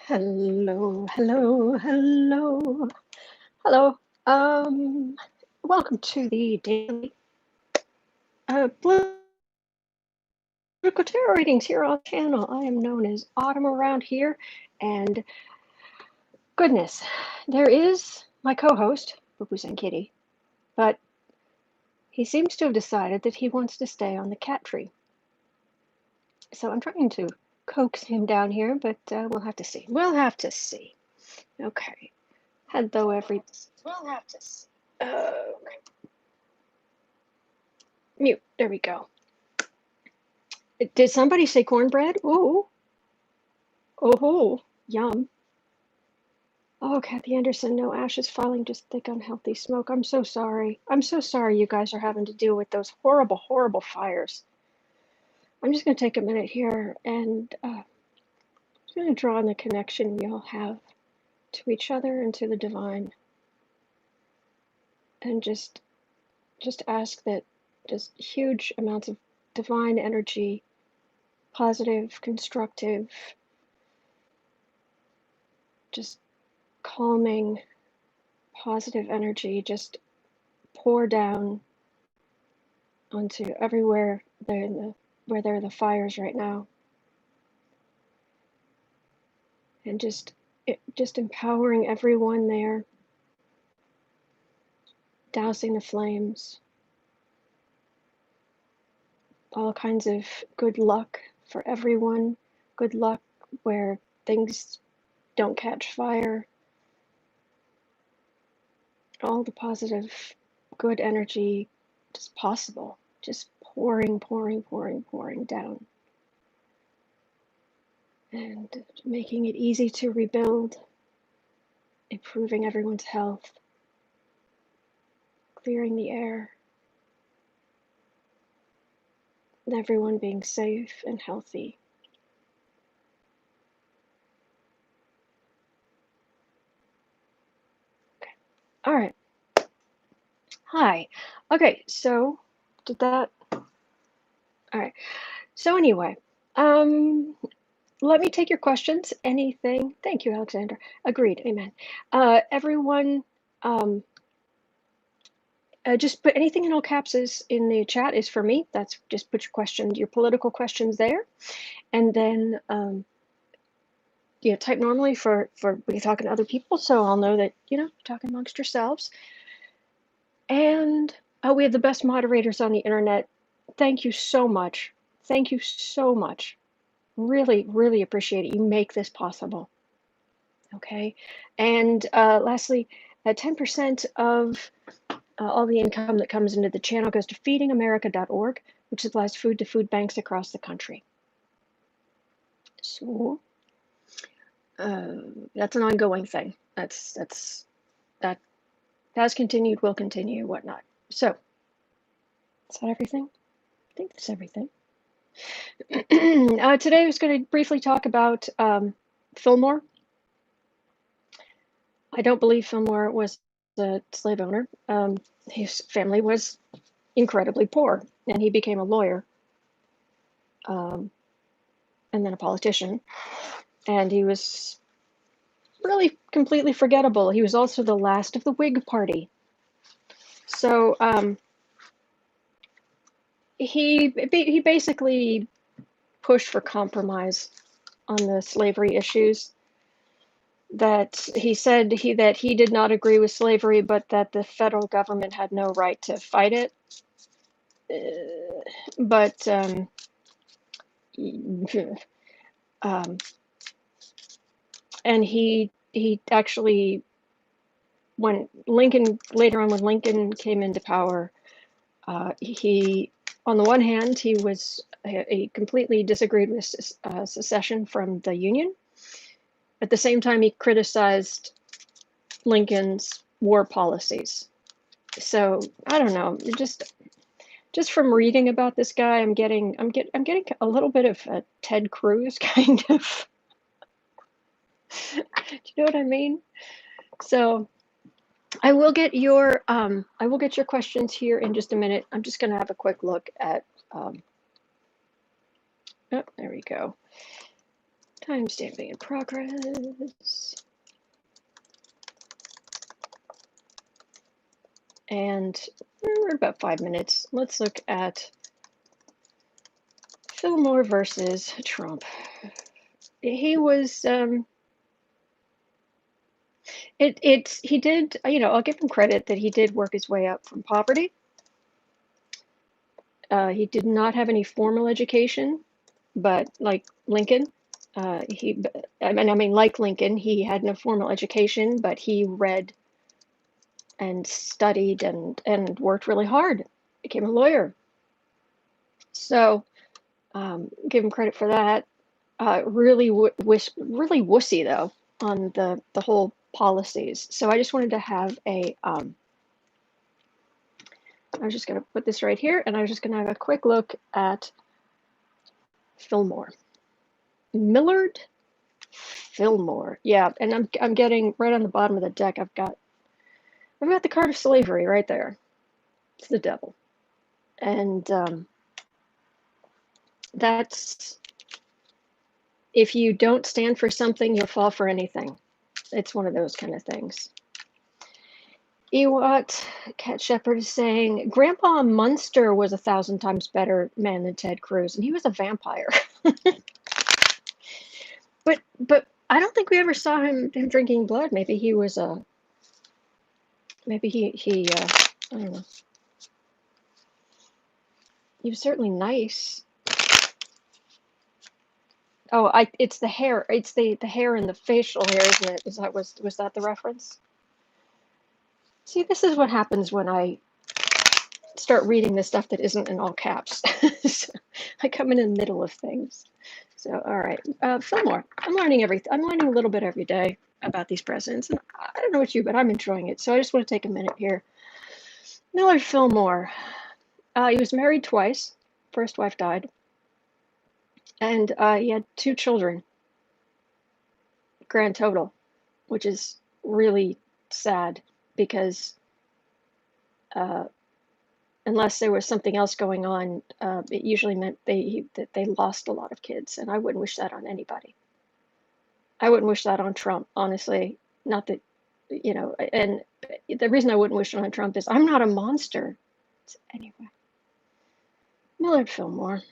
Hello, hello, hello, hello. Welcome to the daily political tarot readings here on the channel. I am known as Autumn around here, and goodness, there is my co-host, Boo and Kitty, but he seems to have decided that he wants to stay on the cat tree. So I'm trying to coax him down here, but we'll have to see. We'll have to see. Okay. Hello, every. We'll have to see. Mute. There we go. Did somebody say cornbread? Ooh. Oh, yum. Oh, Kathy Anderson, no ashes falling, just thick, unhealthy smoke. I'm so sorry. I'm so sorry you guys are having to deal with those horrible, horrible fires. I'm just going to take a minute here and I'm going to draw on the connection we all have to each other and to the divine. And just ask that just huge amounts of divine energy, positive, constructive, just calming, positive energy just pour down onto everywhere where there are the fires right now, and just empowering everyone there, dousing the flames, all kinds of good luck for everyone, good luck where things don't catch fire, all the positive good energy just possible, just pouring down, and making it easy to rebuild, improving everyone's health, clearing the air, and everyone being safe and healthy. Okay. All right. Hi. Okay, so did that. All right. So anyway, let me take your questions. Anything. Thank you, Alexander. Agreed. Amen. Everyone, just put anything in all caps in the chat is for me. That's just put your questions, your political questions there, and then type normally for when you're talking to other people, so I'll know that you're talking amongst yourselves. And we have the best moderators on the internet. Thank you so much. Thank you so much. Really, really appreciate it. You make this possible. Okay. And lastly, 10% of all the income that comes into the channel goes to feedingamerica.org, which supplies food to food banks across the country. So that's an ongoing thing. That has continued, will continue, whatnot. So is that everything? I think that's everything. Today I was going to briefly talk about Fillmore. I don't believe Fillmore was a slave owner. His family was incredibly poor, and he became a lawyer, and then a politician, and he was really completely forgettable. He was also the last of the Whig Party. So he basically pushed for compromise on the slavery issues. That he said that he did not agree with slavery, but that the federal government had no right to fight it. But and he actually, when Lincoln came into power, he, on the one hand, he completely disagreed with secession from the Union. At the same time, he criticized Lincoln's war policies. So I don't know, just from reading about this guy, I'm getting a little bit of a Ted Cruz kind of. Do you know what I mean? So I will get your questions here in just a minute. I'm just going to have a quick look at. Oh, there we go. Timestamping in progress. And we're about 5 minutes. Let's look at Fillmore versus Trump. He was, he did, I'll give him credit that he did work his way up from poverty. He did not have any formal education, but like Lincoln, like Lincoln, he had no formal education, but he read and studied and worked really hard, became a lawyer. So give him credit for that. Really wussy though on the whole policies. So I just wanted to have a I was just going to put this right here, and I was just going to have a quick look at Fillmore. Millard Fillmore. Yeah, and I'm getting right on the bottom of the deck. I've got the card of slavery right there. It's the devil. And that's, if you don't stand for something, you'll fall for anything. It's one of those kind of things. Ewart Cat Shepherd is saying Grandpa Munster was 1,000 times better man than Ted Cruz, and he was a vampire. but I don't think we ever saw him drinking blood. Maybe he was a. Maybe he I don't know. He was certainly nice. Oh, it's the hair. It's the hair and the facial hair, isn't it? Was that the reference? See, this is what happens when I start reading the stuff that isn't in all caps. So I come in the middle of things. So, all right, Fillmore. I'm learning I'm learning a little bit every day about these presidents. And I don't know about you, but I'm enjoying it. So I just want to take a minute here. Millard Fillmore. He was married twice. First wife died. And he had 2 children, grand total, which is really sad because unless there was something else going on, it usually meant that they lost a lot of kids, and I wouldn't wish that on anybody. I wouldn't wish that on Trump, honestly. Not that, and the reason I wouldn't wish it on Trump is I'm not a monster. So anyway, Millard Fillmore.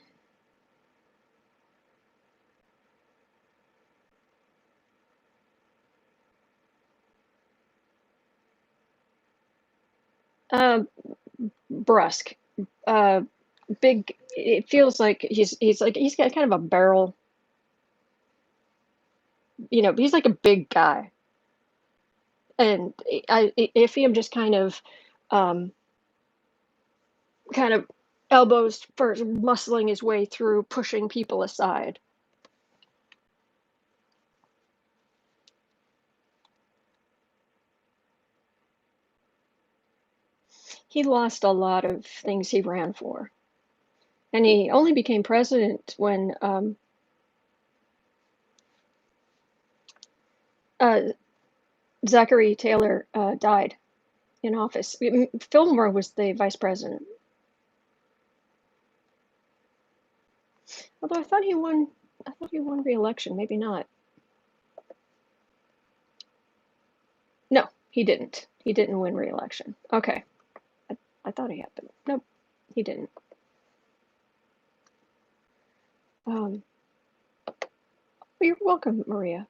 Brusque, big. It feels like he's got kind of a barrel. He's like a big guy, and I see him just kind of elbows first, muscling his way through, pushing people aside. He lost a lot of things he ran for. And he only became president when Zachary Taylor died in office. Fillmore was the vice president. Although I thought he won re-election. Maybe not. No, he didn't. He didn't win re-election. Okay. I thought he had, but nope, he didn't. You're welcome, Maria.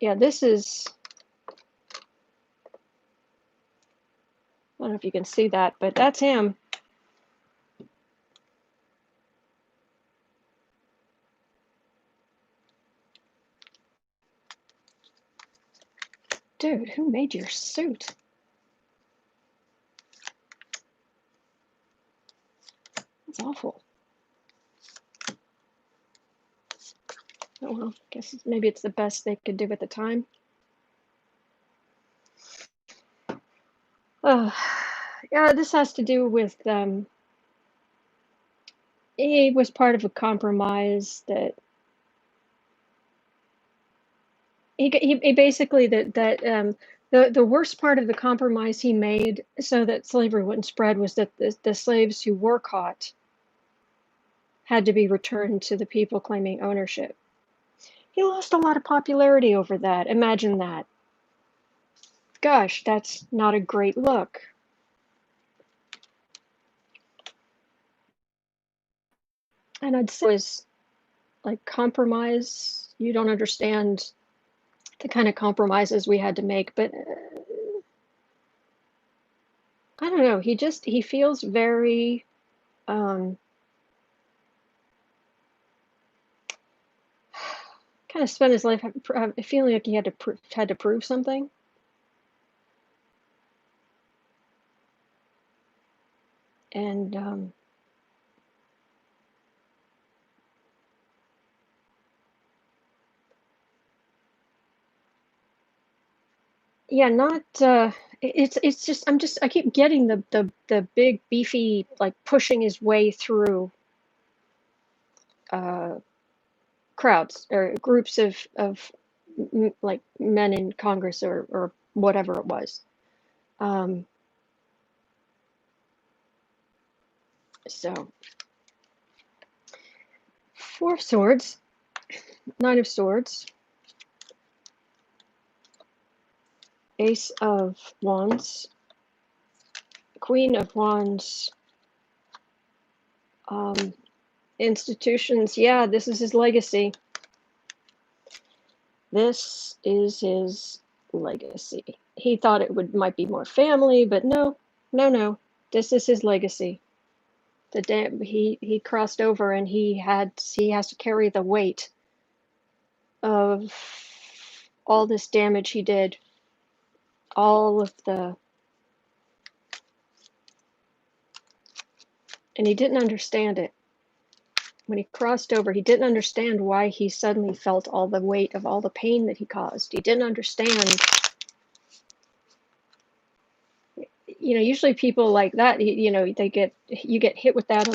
Yeah, this is, I don't know if you can see that, but that's him. Dude, who made your suit? That's awful. Oh well, guess maybe it's the best they could do at the time. Yeah, this has to do with he was part of a compromise that he basically the worst part of the compromise he made so that slavery wouldn't spread was that the slaves who were caught had to be returned to the people claiming ownership. He lost a lot of popularity over that. Imagine that. Gosh, that's not a great look. And I'd say it was like compromise. You don't understand the kind of compromises we had to make, but I don't know. He feels very um, kind of spent his life feeling like he had to prove something. And yeah, not it's just I keep getting the big beefy like pushing his way through uh, crowds or groups of like men in Congress or whatever it was. Um, so Four of Swords, Nine of Swords, Ace of Wands, Queen of Wands, um, institutions. Yeah, this is his legacy. This is his legacy. He thought it might be more family, but no, no, no. This is his legacy. The day he crossed over and he has to carry the weight of all this damage he did, all of the, and he didn't understand it. When he crossed over, he didn't understand why he suddenly felt all the weight of all the pain that he caused. He didn't understand. Usually people like that, you get hit with that in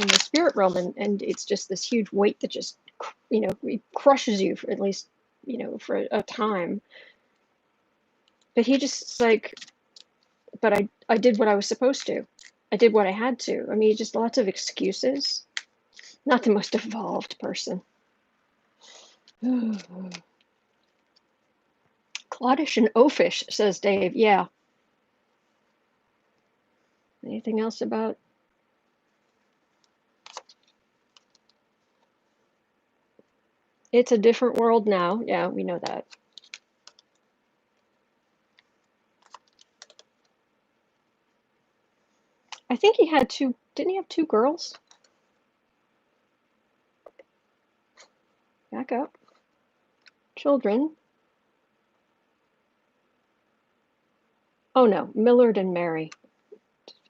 the spirit realm, and it's just this huge weight that just, it crushes you for at least, for a time. But he just like, but I did what I was supposed to. I did what I had to. I mean, just lots of excuses. Not the most evolved person. Cloddish and oafish, says Dave. Yeah. Anything else about? It's a different world now. Yeah, we know that. I think he had two. Didn't he have two girls? Back up. Children. Oh no, Millard and Mary.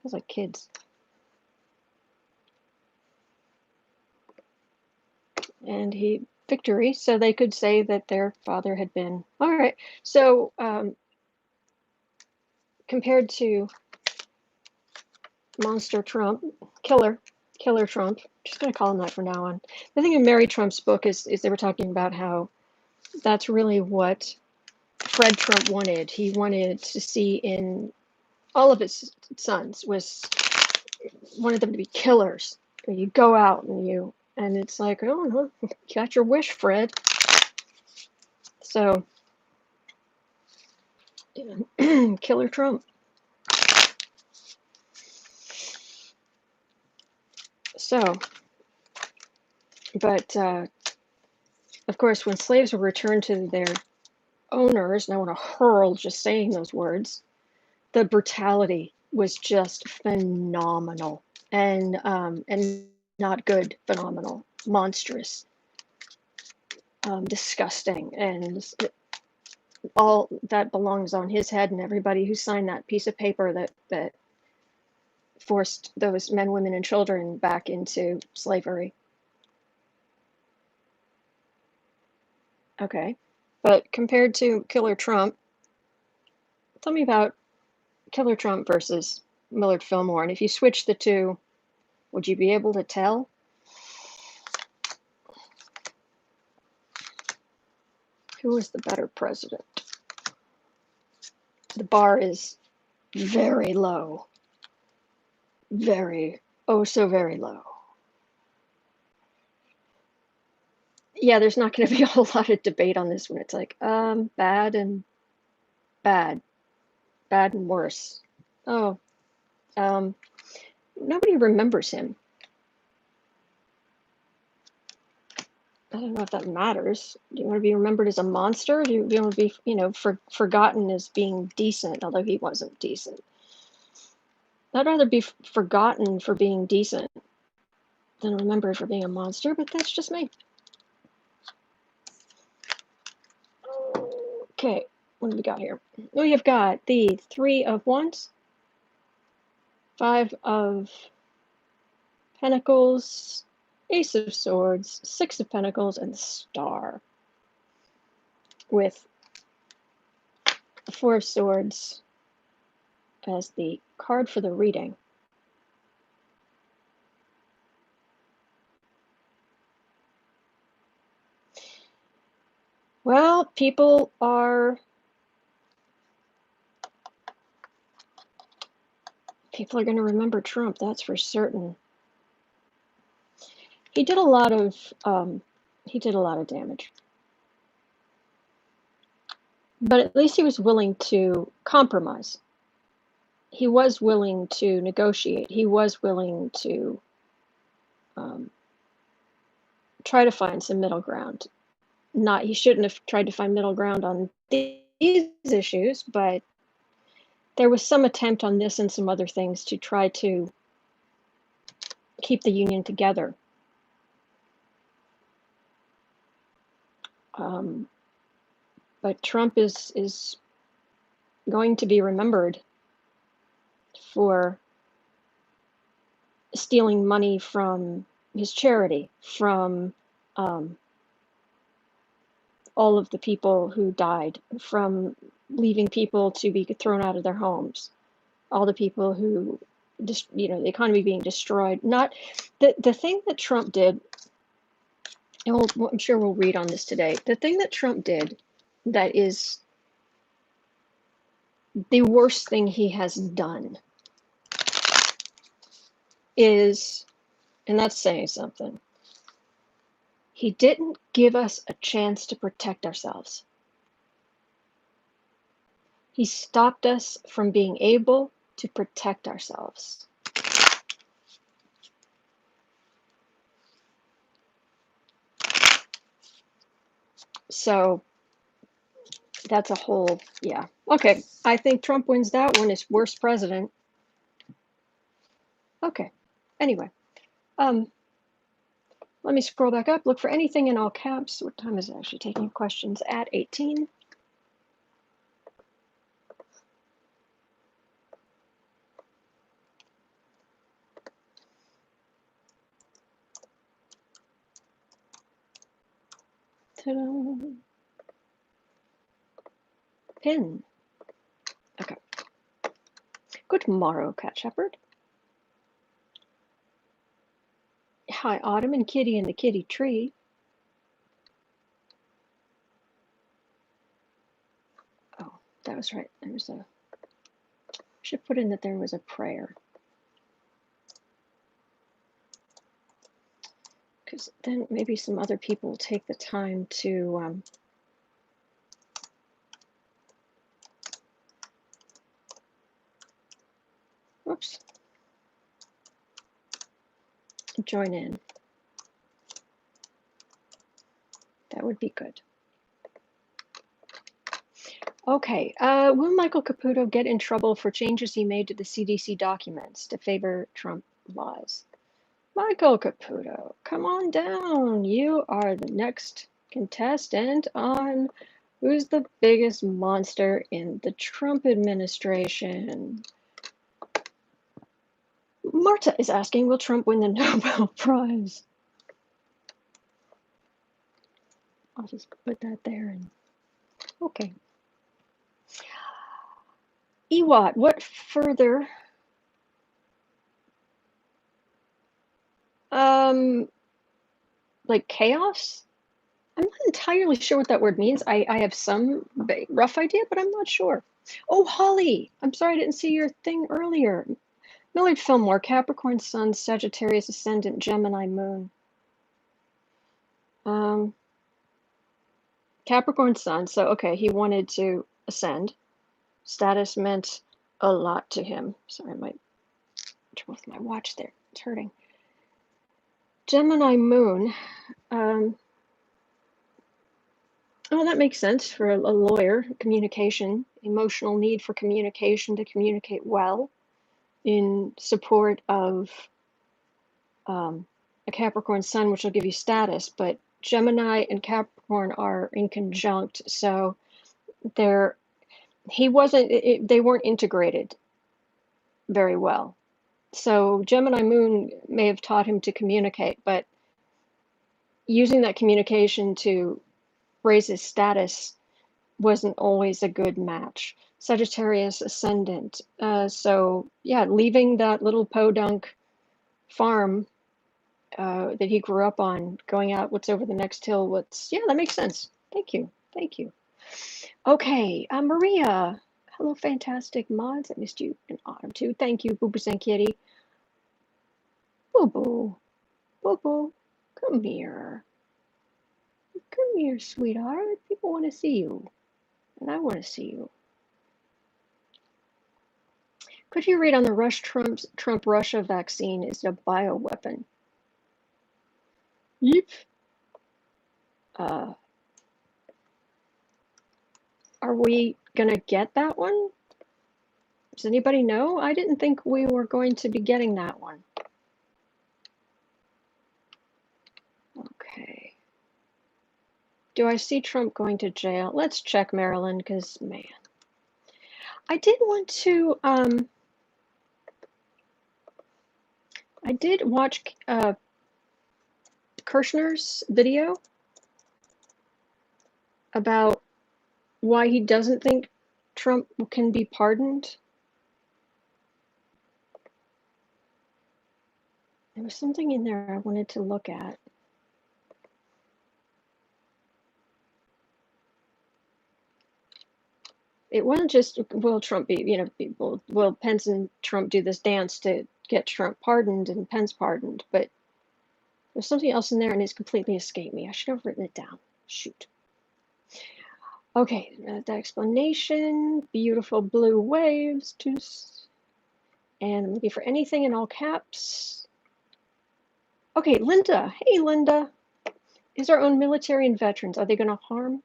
Feels like kids. And victory, so they could say that their father had been. All right. So compared to Monster Trump, Killer Trump. Just gonna call him that from now on. The thing in Mary Trump's book is they were talking about how that's really what Fred Trump wanted. He wanted to see in all of his sons wanted them to be killers. You go out and it's like, oh no, you got your wish, Fred. So yeah. Killer Trump. So, but of course, when slaves were returned to their owners, and I want to hurl just saying those words, the brutality was just phenomenal, and not good, phenomenal, monstrous, disgusting, and all that belongs on his head and everybody who signed that piece of paper that forced those men, women, and children back into slavery. Okay, but compared to Killer Trump, tell me about Killer Trump versus Millard Fillmore, and if you switch the two, would you be able to tell? Who was the better president? The bar is very low. Very, oh so very low. Yeah, there's not going to be a whole lot of debate on this one. It's like, bad and bad, bad and worse. Oh, um, nobody remembers him. I don't know if that matters. Do you want to be remembered as a monster? Do you want to be, forgotten as being decent, although he wasn't decent? I'd rather be forgotten for being decent than remembered for being a monster, but that's just me. Okay, what do we got here? We have got the 3 of Wands, 5 of Pentacles, Ace of Swords, 6 of Pentacles, and the Star, with the 4 of Swords as the card for the reading. Well, people are going to remember Trump, that's for certain. He did a lot of damage. But at least he was willing to compromise. He was willing to negotiate. He was willing to try to find some middle ground. He shouldn't have tried to find middle ground on these issues, but there was some attempt on this and some other things to try to keep the union together. But Trump is going to be remembered for stealing money from his charity, from all of the people who died, from leaving people to be thrown out of their homes, all the people who, the economy being destroyed. Not the thing that Trump did, and I'm sure we'll read on this today. The thing that Trump did that is the worst thing he has done is, and that's saying something, he didn't give us a chance to protect ourselves. He stopped us from being able to protect ourselves. So that's a whole, yeah. Okay, I think Trump wins that one as worst president. Okay, anyway, let me scroll back up, look for anything in all caps. What time is it actually taking questions? At 18. Ta-da. Pin. Okay. Good morrow, Cat Shepherd. Hi, Autumn and Kitty in the kitty tree. Oh, that was right. There was a, should put in that there was a prayer. Because then maybe some other people will take the time to whoops, join in. That would be good. Okay, will Michael Caputo get in trouble for changes he made to the CDC documents to favor Trump laws? Michael Caputo, come on down. You are the next contestant on Who's the Biggest Monster in the Trump Administration. Marta is asking, will Trump win the Nobel Prize? I'll just put that there. And okay. Ewat, what further? Like chaos? I'm not entirely sure what that word means. I have some rough idea, but I'm not sure. Oh, Holly, I'm sorry I didn't see your thing earlier. Millard Fillmore, Capricorn Sun, Sagittarius Ascendant, Gemini Moon. Capricorn Sun. So, okay, he wanted to ascend. Status meant a lot to him. Sorry, I might trouble with my watch there. It's hurting. Gemini Moon. Oh, that makes sense for a lawyer. Communication, emotional need for communication to communicate well in support of a Capricorn Sun, which will give you status. But Gemini and Capricorn are in conjunct, so they weren't integrated very well. So Gemini Moon may have taught him to communicate, but using that communication to raise his status wasn't always a good match. Sagittarius Ascendant. So yeah, leaving that little podunk farm that he grew up on, going out, what's over the next hill, yeah, that makes sense. Thank you. Thank you. Okay, Maria. Hello, fantastic mods. I missed you in autumn too. Thank you, Boo Boo San Kitty. Boo Boo. Boo Boo. Come here. Come here, sweetheart. People want to see you. And I want to see you. Could you read on the Trump Russia vaccine is a bioweapon? Yep. Are we gonna get that one? Does anybody know? I didn't think we were going to be getting that one. Okay. Do I see Trump going to jail? Let's check Maryland, because, man. I did want to, I did watch Kirshner's video about why he doesn't think Trump can be pardoned. There was something in there I wanted to look at. It wasn't just, will Trump be, will Pence and Trump do this dance to get Trump pardoned and Pence pardoned, but there's something else in there and it's completely escaped me. I should have written it down. Shoot. Okay, the explanation, beautiful blue waves, and I'm looking for anything in all caps. Okay, Linda. Hey, Linda. Is our own military and veterans, are they going to harm?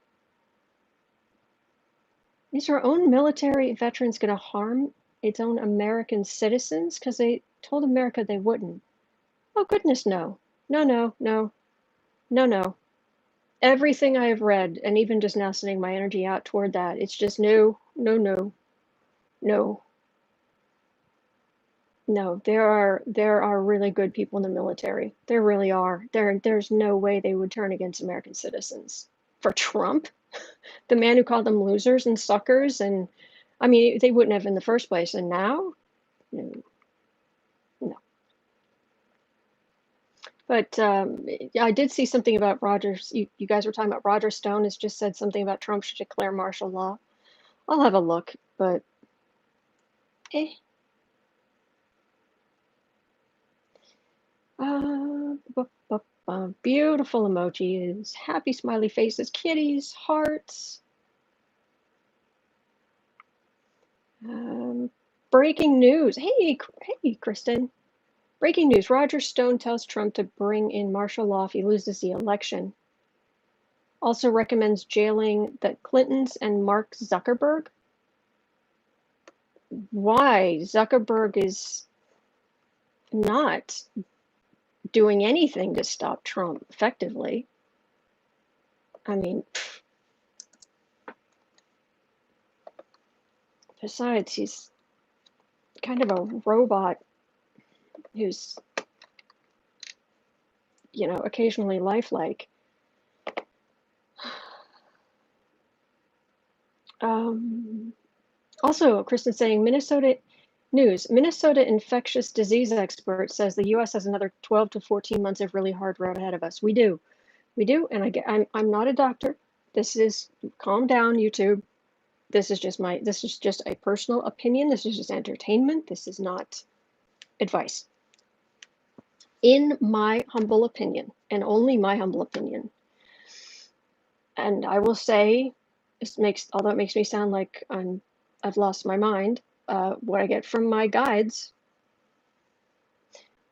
Is our own military veterans going to harm its own American citizens? Because they told America they wouldn't. Oh, goodness, no. No, no, no. No, no. Everything I have read, and even just now sending my energy out toward that, it's just no, no, no, no. No, there are really good people in the military. There really are. There's no way they would turn against American citizens. For Trump, the man who called them losers and suckers, and I mean, they wouldn't have in the first place. And now, no, no. But I did see something about Rogers. You guys were talking about Roger Stone has just said something about Trump should declare martial law. I'll have a look, but eh. Beautiful emojis, happy smiley faces, kitties, hearts. Breaking news. Hey, Kristen. Breaking news. Roger Stone tells Trump to bring in martial law if he loses the election. Also recommends jailing the Clintons and Mark Zuckerberg. Why? Zuckerberg is not doing anything to stop Trump effectively. I mean, besides, he's kind of a robot who's, occasionally lifelike. Also, Kristen's saying Minnesota news. Minnesota infectious disease expert says the U.S. has another 12 to 14 months of really hard road ahead of us. We do, and I'm not a doctor. This is, calm down, YouTube. This is just a personal opinion. This is just entertainment. This is not advice. In my humble opinion, and only my humble opinion, And I will say, although it makes me sound like I've lost my mind, what I get from my guides,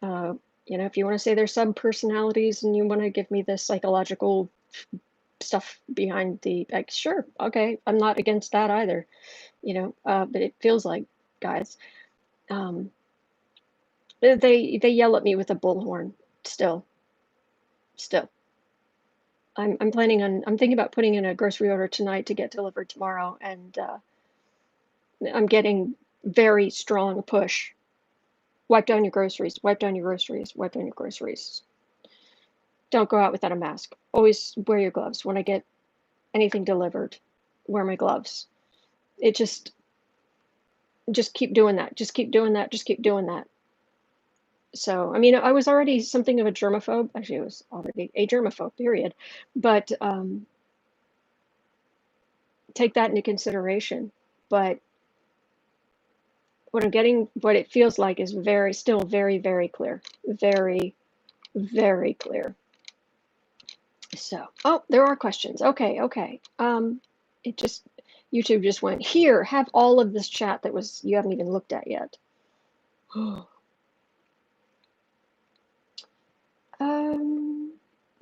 uh, if you want to say they're sub-personalities and you want to give me the psychological stuff behind like, sure, okay, I'm not against that either, but it feels like guides. Um, they yell at me with a bullhorn still. I'm thinking about putting in a grocery order tonight to get delivered tomorrow, and I'm getting very strong push. Wipe down your groceries, wipe down your groceries, wipe down your groceries. Don't go out without a mask. Always wear your gloves. When I get anything delivered, wear my gloves. It just keep doing that. Just keep doing that. Just keep doing that. So, I mean, I was already something of a germaphobe. Actually, I was already a germaphobe, period. But take that into consideration. But what it feels like is still very, very clear. Very, very clear. So, oh, there are questions. Okay. YouTube just went, here, have all of this chat you haven't even looked at yet.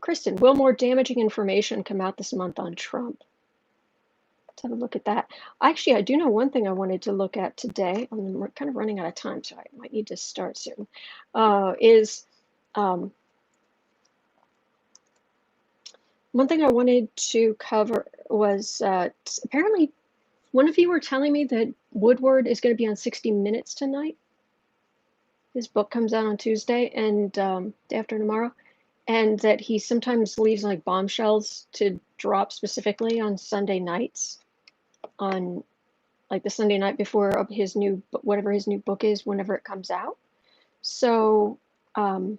Kristen, will more damaging information come out this month on Trump? Let's have a look at that. Actually, I do know one thing I wanted to look at today. I'm kind of running out of time, so I might need to start soon. One thing I wanted to cover was apparently one of you were telling me that Woodward is going to be on 60 Minutes tonight. His book comes out on Tuesday and day after tomorrow, and that he sometimes leaves like bombshells to drop specifically on Sunday nights, on like the Sunday night before whatever his new book is, whenever it comes out. So I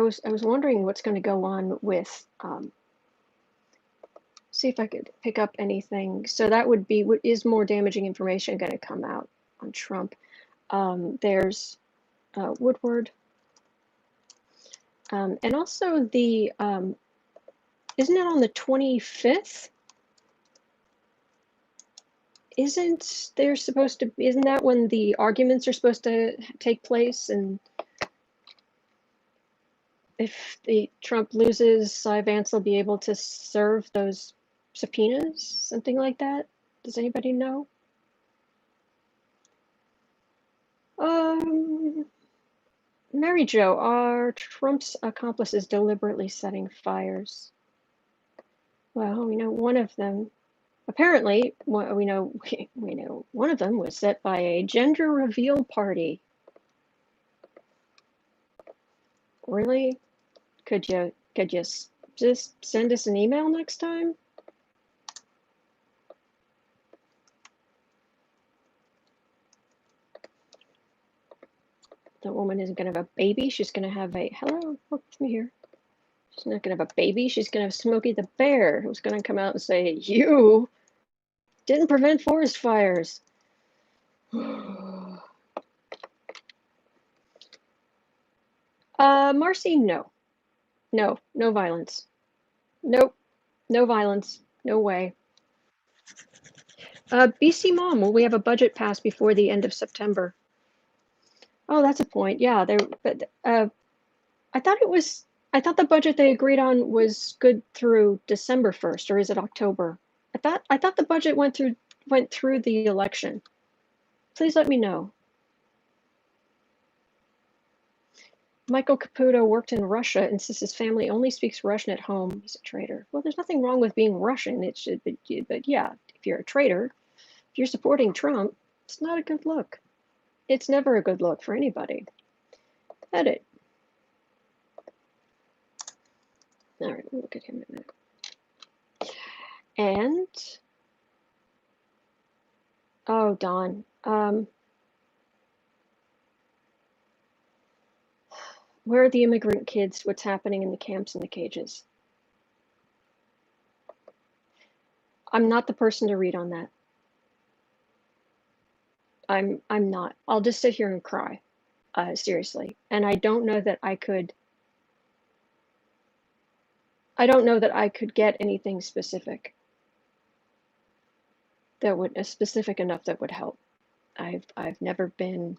was wondering what's going to go on with see if I could pick up anything. So that would be, what is more damaging information going to come out on Trump? There's Woodward. And also the, isn't it on the 25th? Isn't that when the arguments are supposed to take place? And if Trump loses, Vance will be able to serve those subpoenas, something like that. Does anybody know? Mary Jo, are Trump's accomplices deliberately setting fires? Well, we know one of them. Apparently, we know one of them was set by a gender reveal party. Really? Could you just send us an email next time? The woman isn't going to have a baby. She's going to have hello, look at me here. She's not going to have a baby. She's going to have Smokey the Bear, who's going to come out and say, you didn't prevent forest fires. Marcy, no. No violence. Nope. No violence. No way. BC Mom, will we have a budget passed before the end of September? Oh, that's a point. Yeah, but I thought the budget they agreed on was good through December 1st, or is it October? I thought the budget went through the election. Please let me know. Michael Caputo worked in Russia and says his family only speaks Russian at home. He's a traitor. Well, there's nothing wrong with being Russian. But yeah, if you're a traitor, if you're supporting Trump, it's not a good look. It's never a good look for anybody. Edit. All right, we'll look at him in a minute. And oh, Don. Where are the immigrant kids? What's happening in the camps and the cages? I'm not the person to read on that. I'm not. I'll just sit here and cry, seriously. And I don't know that I could. I don't know that I could get anything specific that would specific enough that would help. I've never been.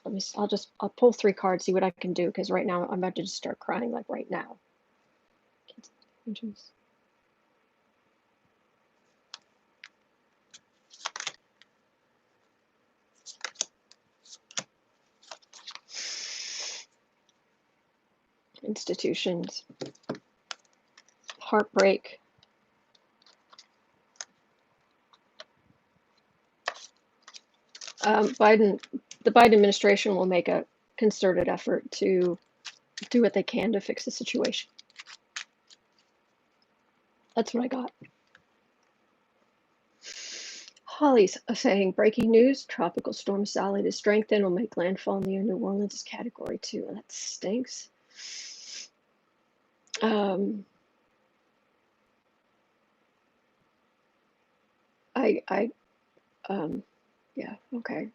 Let me. I'll pull 3 cards, see what I can do, because right now I'm about to just start crying, like right now. Institutions, heartbreak. The Biden administration will make a concerted effort to do what they can to fix the situation. That's what I got. Holly's saying, breaking news, Tropical Storm Sally to strengthen will make landfall near New Orleans Category 2. That stinks. Yeah, okay.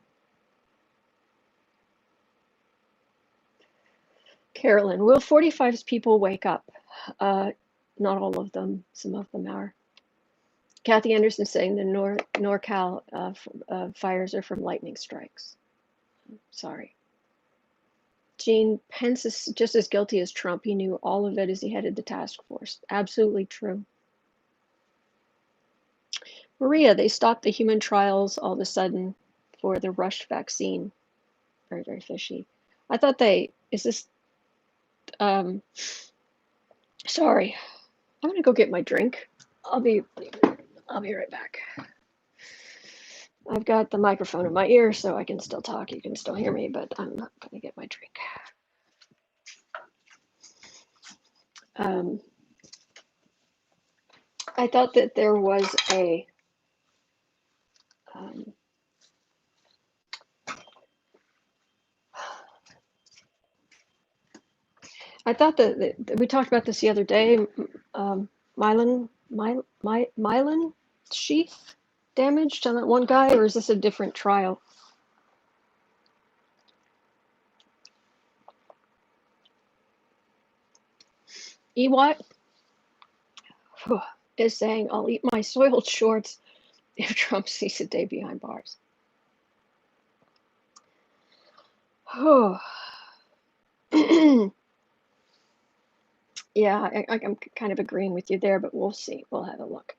Carolyn, will 45's people wake up? Not all of them. Some of them are. Kathy Anderson saying the NorCal fires are from lightning strikes. Sorry. Gene, Pence is just as guilty as Trump. He knew all of it as he headed the task force. Absolutely true. Maria, they stopped the human trials all of a sudden for the rushed vaccine. Very, very fishy. I thought is this, sorry. I'm gonna go get my drink. I'll be right back. I've got the microphone in my ear so I can still talk. You can still hear me, but I'm not gonna get my drink. I thought that there was a I thought that we talked about this the other day. Myelin sheath damaged on that one guy, or is this a different trial? Ewat is saying, I'll eat my soiled shorts if Trump sees a day behind bars. Oh. Yeah, I'm kind of agreeing with you there, but we'll see. We'll have a look.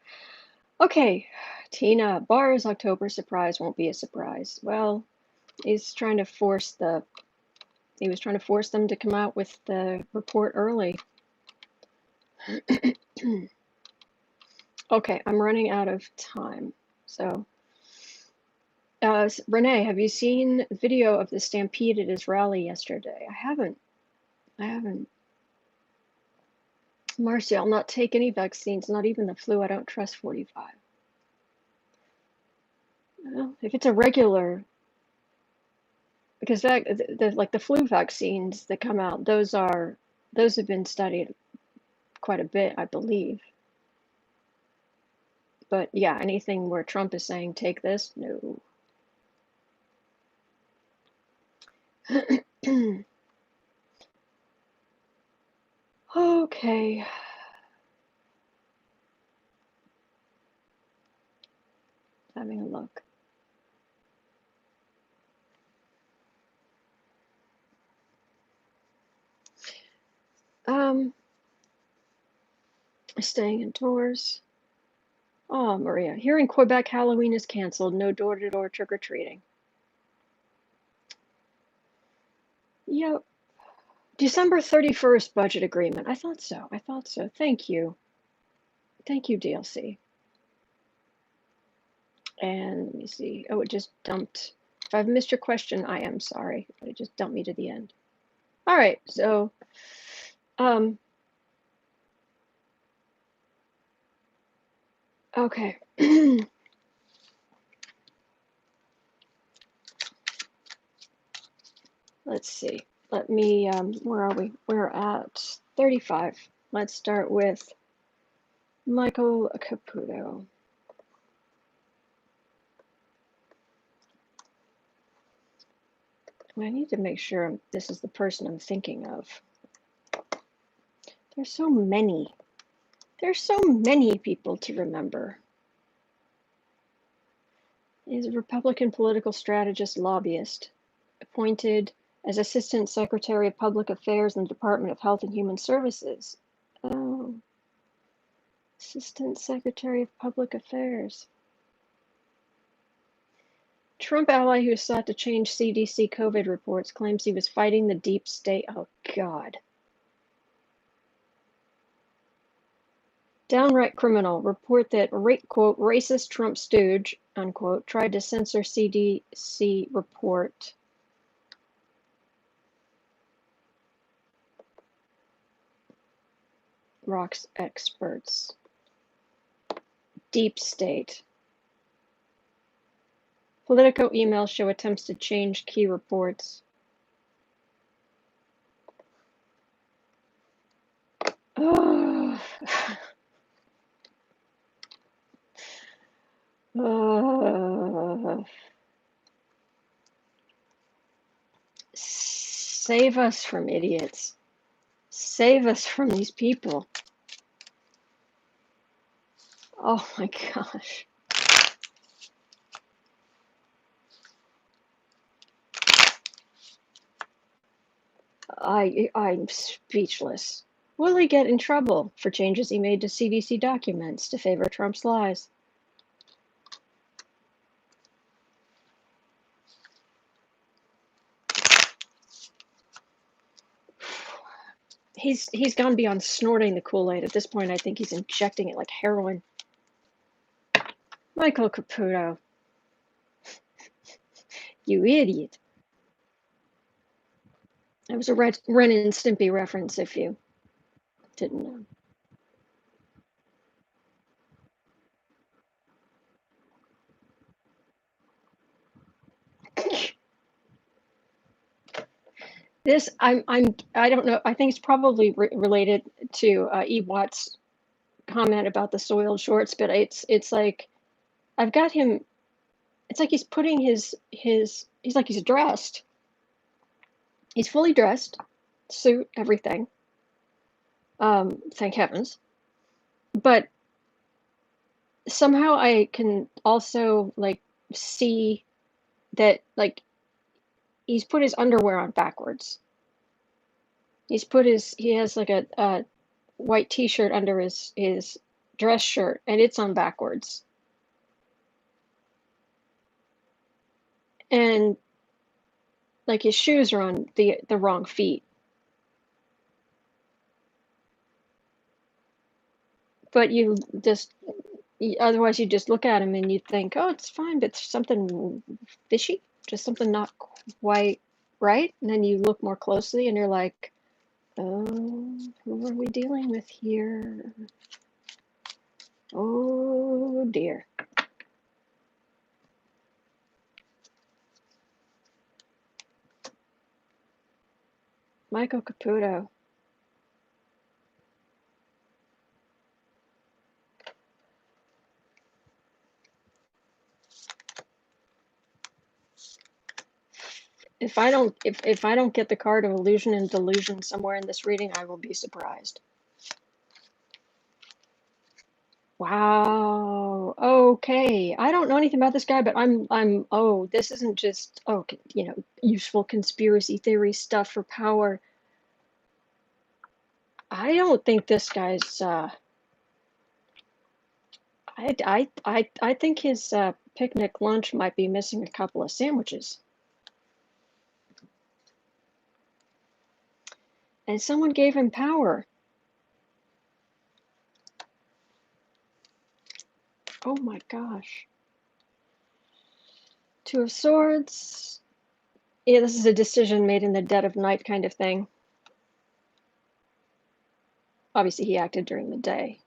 Okay, Tina, bars October surprise won't be a surprise. Well, he was trying to force them to come out with the report early. Okay, I'm running out of time. So, Renee, have you seen video of the stampede at his rally yesterday? I haven't. Marcy, I'll not take any vaccines, not even the flu. I don't trust 45. Well, if it's a regular, because like the flu vaccines that come out, those have been studied quite a bit, I believe. But yeah, anything where Trump is saying take this, no. Okay. Having a look. Staying indoors. Oh, Maria, here in Quebec, Halloween is canceled. No door-to-door trick-or-treating. Yep. December 31st budget agreement. I thought so. Thank you. Thank you, DLC. And let me see. Oh, it just dumped. If I've missed your question, I am sorry. It just dumped me to the end. All right, so okay. Let's see. Let me, where are we? We're at 35. Let's start with Michael Caputo. I need to make sure this is the person I'm thinking of. There's so many. There's so many people to remember. He's a Republican political strategist lobbyist, appointed as Assistant Secretary of Public Affairs in the Department of Health and Human Services. Oh, Assistant Secretary of Public Affairs. Trump ally who sought to change CDC COVID reports claims he was fighting the deep state. Oh, God. Downright criminal. Report that, quote, racist Trump stooge, unquote, tried to censor CDC report. Rocks experts. Deep state. Politico emails show attempts to change key reports. Oh. Save us from idiots. Save us from these people. Oh my gosh. I'm speechless. Will he get in trouble for changes he made to CDC documents to favor Trump's lies? He's gone beyond snorting the Kool-Aid. At this point, I think he's injecting it like heroin. Michael Caputo. You idiot. That was a Ren and Stimpy reference, if you didn't know. This I don't know. I think it's probably related to E. Watt's comment about the soiled shorts, but it's like I've got him. It's like he's putting he's like he's dressed. He's fully dressed, suit, everything. Thank heavens. But somehow I can also like see that like he's put his underwear on backwards. He has like a white t-shirt under his dress shirt, and it's on backwards. And like his shoes are on the wrong feet. But otherwise you just look at him and you think, oh, it's fine, but something fishy, just something not quite right. And then you look more closely and you're like, oh, who are we dealing with here? Oh dear. Michael Caputo. If I don't get the card of illusion and delusion somewhere in this reading, I will be surprised. Wow. Okay. I don't know anything about this guy, but oh, this isn't just useful conspiracy theory stuff for power. I don't think this guy's I think his picnic lunch might be missing a couple of sandwiches. And someone gave him power. Oh my gosh. Two of Swords. Yeah, this is a decision made in the dead of night kind of thing. Obviously, he acted during the day.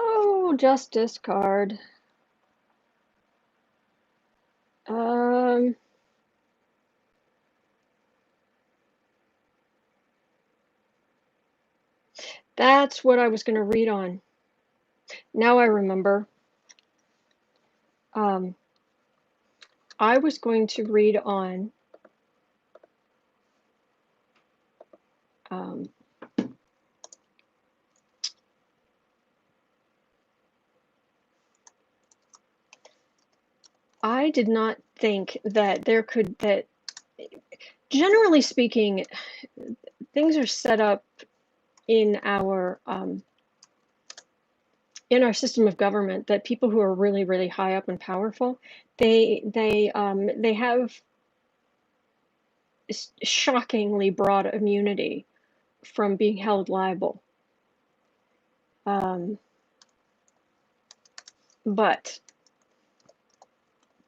Oh, Justice card. That's what I was going to read on. Now I remember. I was going to read on I did not think that generally speaking, things are set up in our system of government that people who are really, really high up and powerful, they have shockingly broad immunity from being held liable. But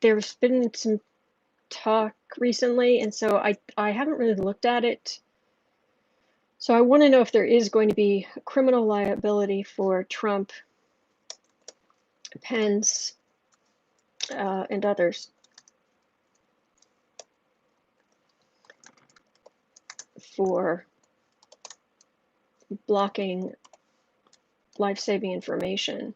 there's been some talk recently, and so I haven't really looked at it. So I want to know if there is going to be criminal liability for Trump, Pence, and others for blocking life-saving information.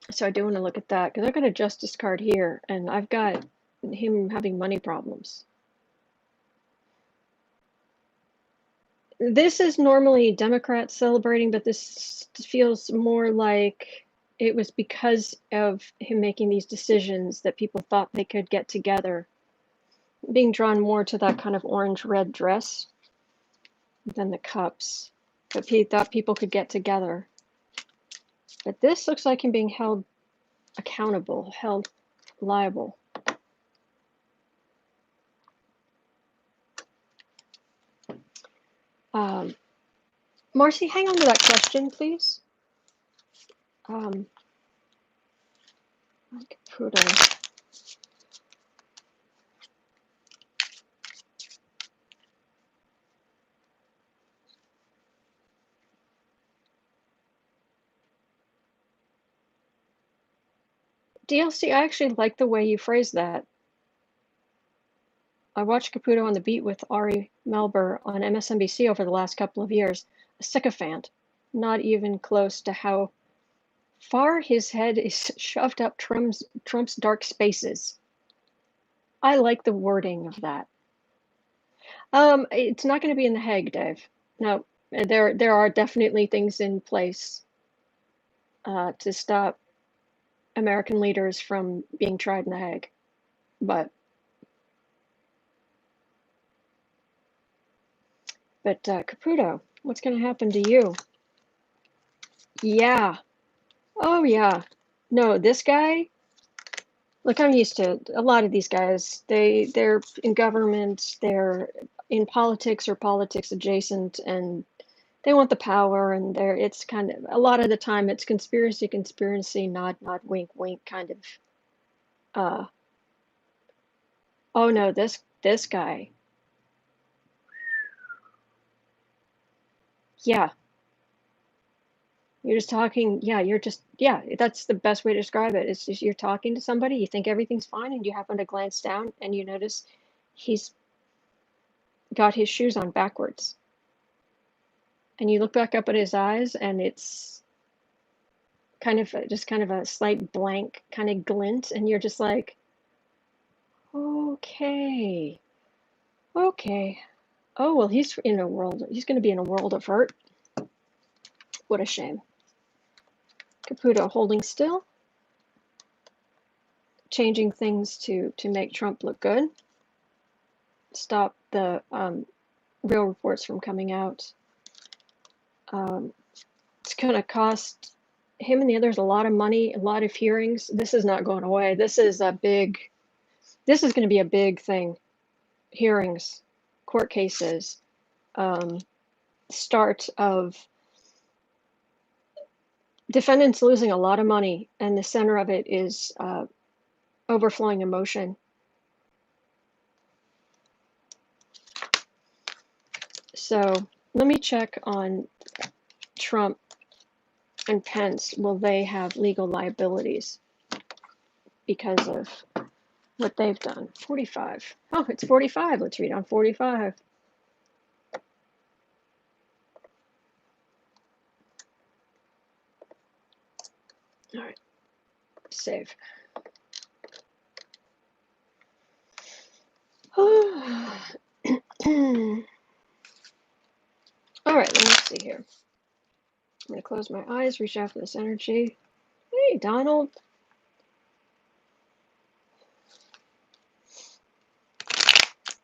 So I do want to look at that, because I've got a justice card here, and I've got him having money problems. This is normally Democrats celebrating, but this feels more like it was because of him making these decisions that people thought they could get together, being drawn more to that kind of orange-red dress than the cups. But he thought people could get together. But this looks like him being held accountable, held liable. Marcy, hang on to that question, please. Caputo. DLC, I actually like the way you phrase that. I watched Caputo on the Beat with Ari Melber on MSNBC over the last couple of years. A sycophant, not even close to how far his head is shoved up Trump's dark spaces. I like the wording of that. It's not going to be in The Hague, Dave. No, there are definitely things in place to stop American leaders from being tried in The Hague, but Caputo, what's going to happen to you? Yeah. Oh yeah. No, this guy. Look, I'm used to a lot of these guys. They're in government. They're in politics or politics adjacent, and they want the power. And it's kind of a lot of the time it's conspiracy, nod, wink, wink, kind of. Oh no, this guy. Yeah. You're just talking, yeah, that's the best way to describe it. It's just you're talking to somebody, you think everything's fine, and you happen to glance down and you notice he's got his shoes on backwards. And you look back up at his eyes, and it's kind of a slight blank kind of glint, and you're just like, okay. Oh, well, he's going to be in a world of hurt. What a shame. Caputo holding still, changing things to make Trump look good, stop the real reports from coming out. It's going to cost him and the others a lot of money, a lot of hearings. This is not going away. This is going to be a big thing. Hearings, court cases, start of defendants losing a lot of money, and the center of it is overflowing emotion. So let me check on Trump and Pence. Will they have legal liabilities because of what they've done? 45. Oh, it's 45. Let's read on 45. All right. Save. All right, let me see here. I'm going to close my eyes, reach out for this energy. Hey, Donald.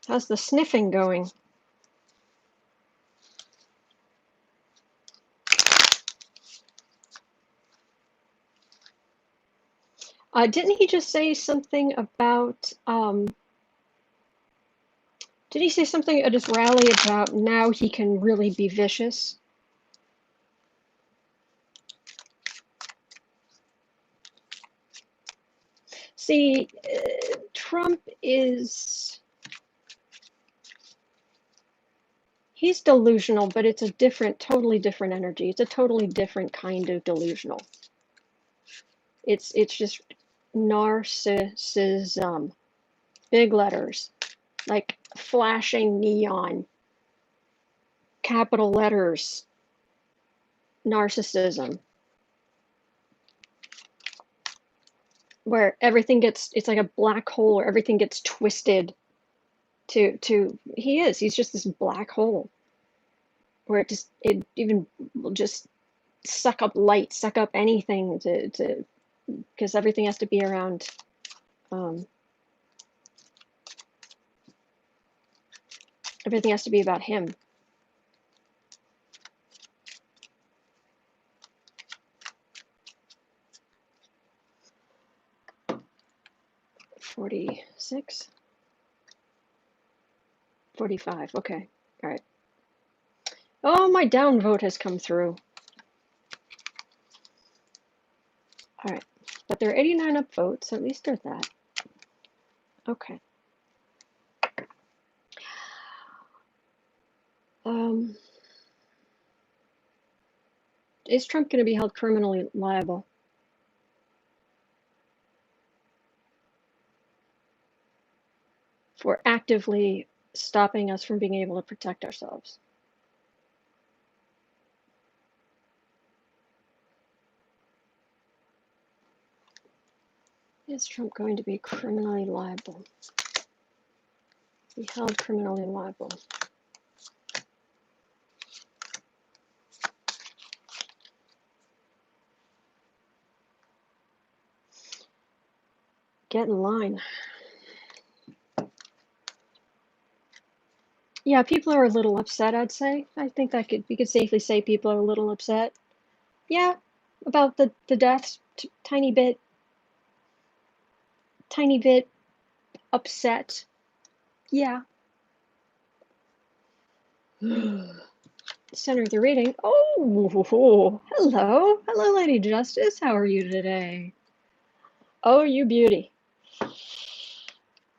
How's the sniffing going? Didn't he just say something about, did he say something at his rally about now he can really be vicious? See, Trump is, he's delusional, but it's a different, totally different energy. It's a totally different kind of delusional. It's just narcissism. Big letters, like flashing neon, capital letters, narcissism. Where everything gets, it's like a black hole where everything gets twisted he's just this black hole where it even will just suck up light, suck up anything because everything has to be around, everything has to be about him. $46, $45. Okay, all right. Oh, my down vote has come through. All right, but there are 89 up votes, so at least there's that. Okay. Is Trump going to be held criminally liable? For actively stopping us from being able to protect ourselves? Is Trump going to be criminally liable? Be held criminally liable. Get in line. Yeah, people are a little upset, I'd say. I think that we could safely say people are a little upset. Yeah, about the deaths, tiny bit upset. Yeah. Center of the reading. Oh, hello, Lady Justice. How are you today? Oh, you beauty.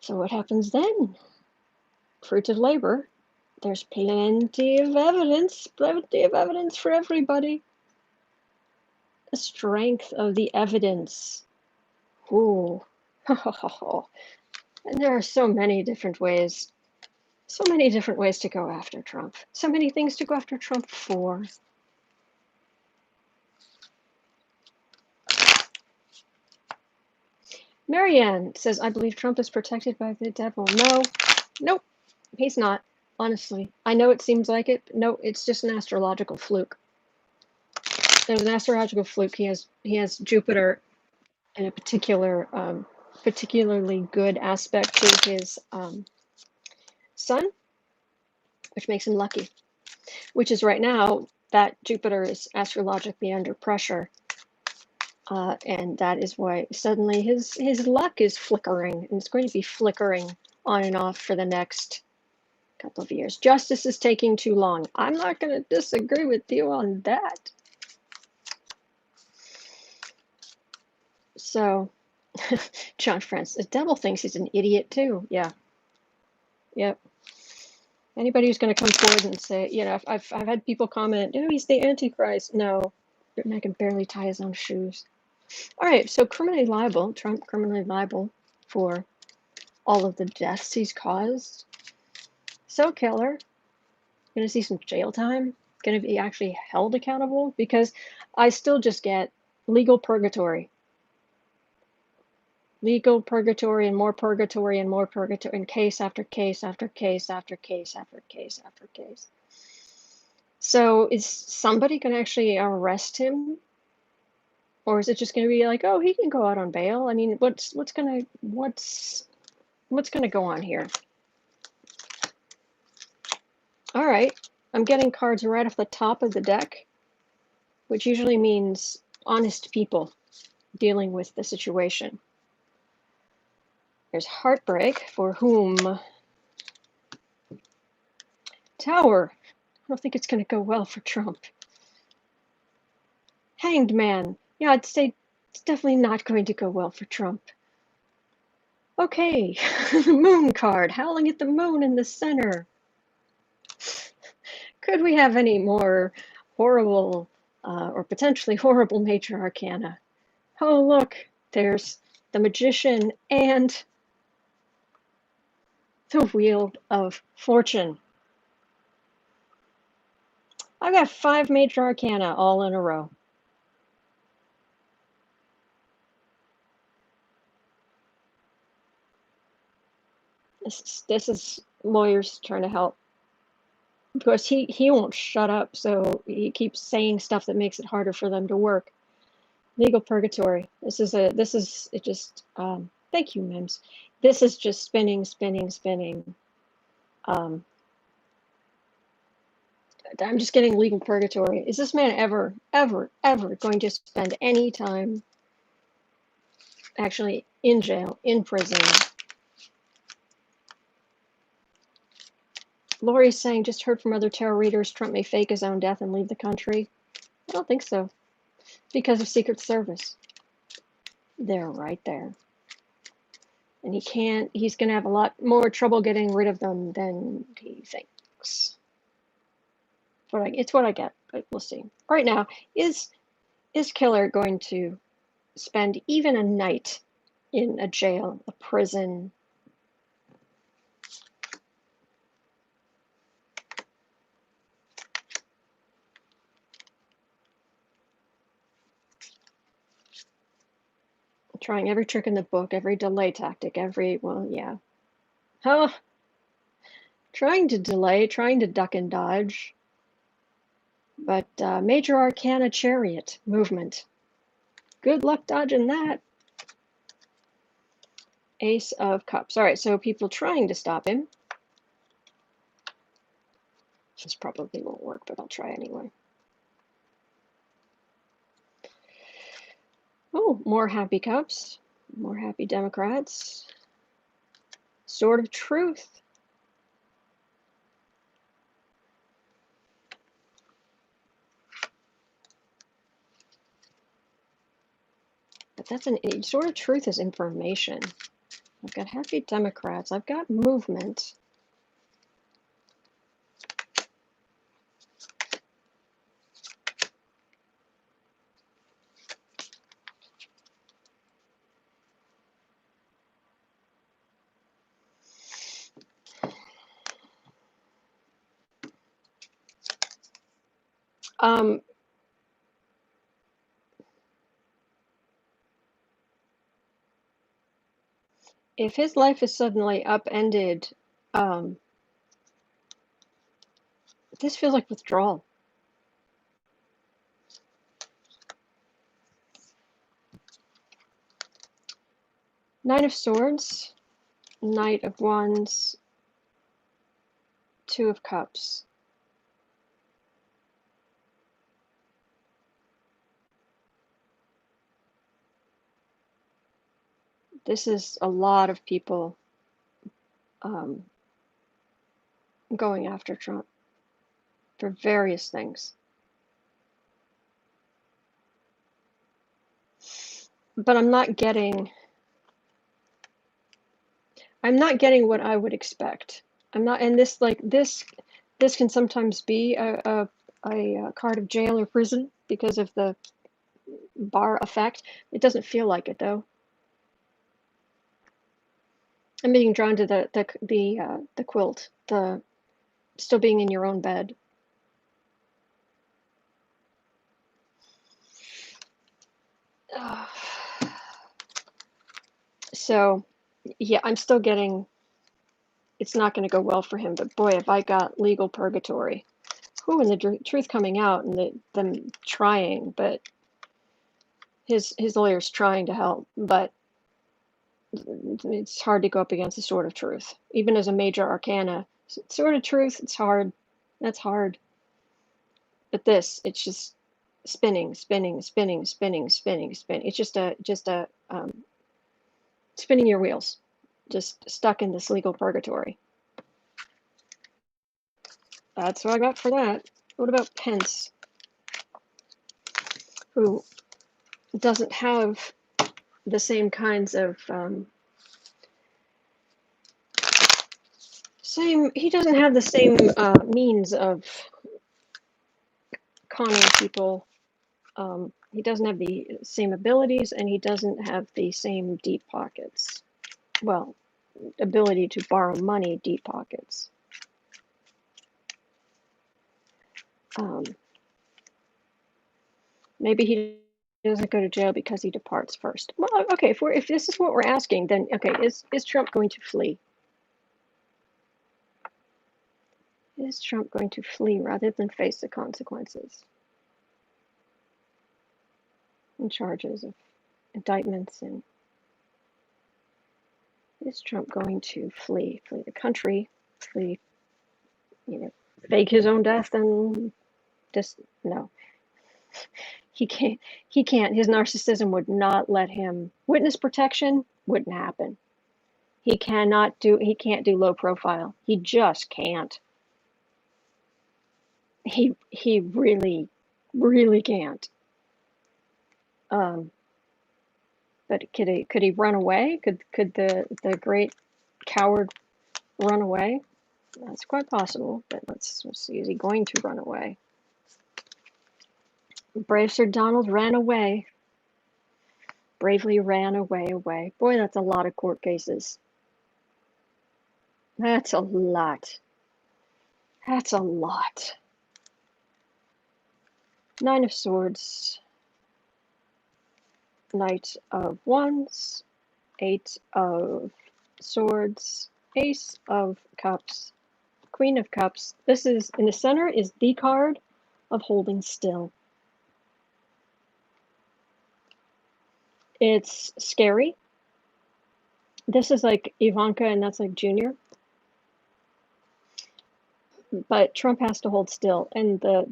So what happens then? Fruits of labor. There's plenty of evidence for everybody. The strength of the evidence. Ooh. And there are so many different ways. So many different ways to go after Trump. So many things to go after Trump for. Marianne says, I believe Trump is protected by the devil. No, nope, he's not, honestly. I know it seems like it, but no, it's just an astrological fluke. There's an astrological fluke. He has Jupiter in a particularly good aspect to his sun, which makes him lucky. Which is right now, that Jupiter is astrologically under pressure. And that is why suddenly his luck is flickering, and it's going to be flickering on and off for the next couple of years. Justice is taking too long. I'm not going to disagree with you on that. So, John Francis, the devil thinks he's an idiot too. Yeah. Yep. Anybody who's going to come forward and say, you know, I've had people comment, oh, he's the Antichrist. No, I can barely tie his own shoes. All right, so criminally liable, Trump criminally liable for all of the deaths he's caused. So killer, gonna see some jail time, gonna be actually held accountable, because I still just get legal purgatory. Legal purgatory and more purgatory and more purgatory, and case after case after case after case after case after case. So is somebody going to actually arrest him? Or is it just going to be like, oh, he can go out on bail? I mean, what's going to go on here? All right, I'm getting cards right off the top of the deck, which usually means honest people dealing with the situation. There's heartbreak, for whom? Tower. I don't think it's going to go well for Trump. Hanged Man. Yeah, I'd say it's definitely not going to go well for Trump. Okay, the moon card, howling at the moon in the center. Could we have any more horrible or potentially horrible major arcana? Oh, look, there's the Magician and the Wheel of Fortune. I've got 5 major arcana all in a row. This is lawyers trying to help. Of course, he won't shut up, so he keeps saying stuff that makes it harder for them to work. Legal purgatory. This is it just, thank you, Mims. This is just spinning, spinning, spinning. I'm just getting legal purgatory. Is this man ever going to spend any time actually in jail, in prison? Lori's saying, just heard from other tarot readers, Trump may fake his own death and leave the country. I don't think so. Because of Secret Service. They're right there. And he's going to have a lot more trouble getting rid of them than he thinks. It's what I get, but we'll see. Right now, is Killer going to spend even a night in a jail, a prison? Trying every trick in the book, every delay tactic, well, yeah. Huh? Trying to delay, trying to duck and dodge. But Major Arcana Chariot movement. Good luck dodging that. Ace of Cups. All right, so people trying to stop him. This probably won't work, but I'll try anyway. Oh, more happy cups. More happy Democrats. Sword of Truth. But that's Sword of Truth is information. I've got happy Democrats. I've got movement. If his life is suddenly upended, this feels like withdrawal. Nine of Swords, Knight of Wands, Two of Cups. This is a lot of people going after Trump for various things. But I'm not getting what I would expect. I'm not, and this can sometimes be a card of jail or prison because of the bar effect. It doesn't feel like it though. I'm being drawn to the quilt, the still being in your own bed. So, yeah, I'm still getting, it's not going to go well for him, but boy, have I got legal purgatory. Who, and the truth coming out, and them trying, but his lawyer's trying to help, but it's hard to go up against the sword of truth. Even as a major arcana, sword of truth, it's hard. That's hard. But this, it's just spinning, spinning, spinning, spinning, spinning, spinning. It's just a spinning your wheels, just stuck in this legal purgatory. That's what I got for that. What about Pence, who doesn't have the same kinds of he doesn't have the same means of conning people. He doesn't have the same abilities, and he doesn't have the same deep pockets. Well, ability to borrow money, deep pockets. Maybe he doesn't go to jail because he departs first. Well, okay, if this is what we're asking, then okay, is Trump going to flee? Is Trump going to flee rather than face the consequences and charges of indictments? And is Trump going to flee the country, flee, fake his own death, and just no? He can't. He can't. His narcissism would not let him. Witness protection wouldn't happen. He cannot do. He can't do low profile. He just can't. He really, really can't. But could he run away? Could the great coward run away? That's quite possible. But let's see. Is he going to run away? Brave Sir Donald ran away. Bravely ran away. Boy, that's a lot of court cases. That's a lot. That's a lot. Nine of Swords. Knight of Wands. Eight of Swords. Ace of Cups. Queen of Cups. This is, in the center, is the card of holding still. It's scary. This is like Ivanka, and that's like Junior. But Trump has to hold still, and the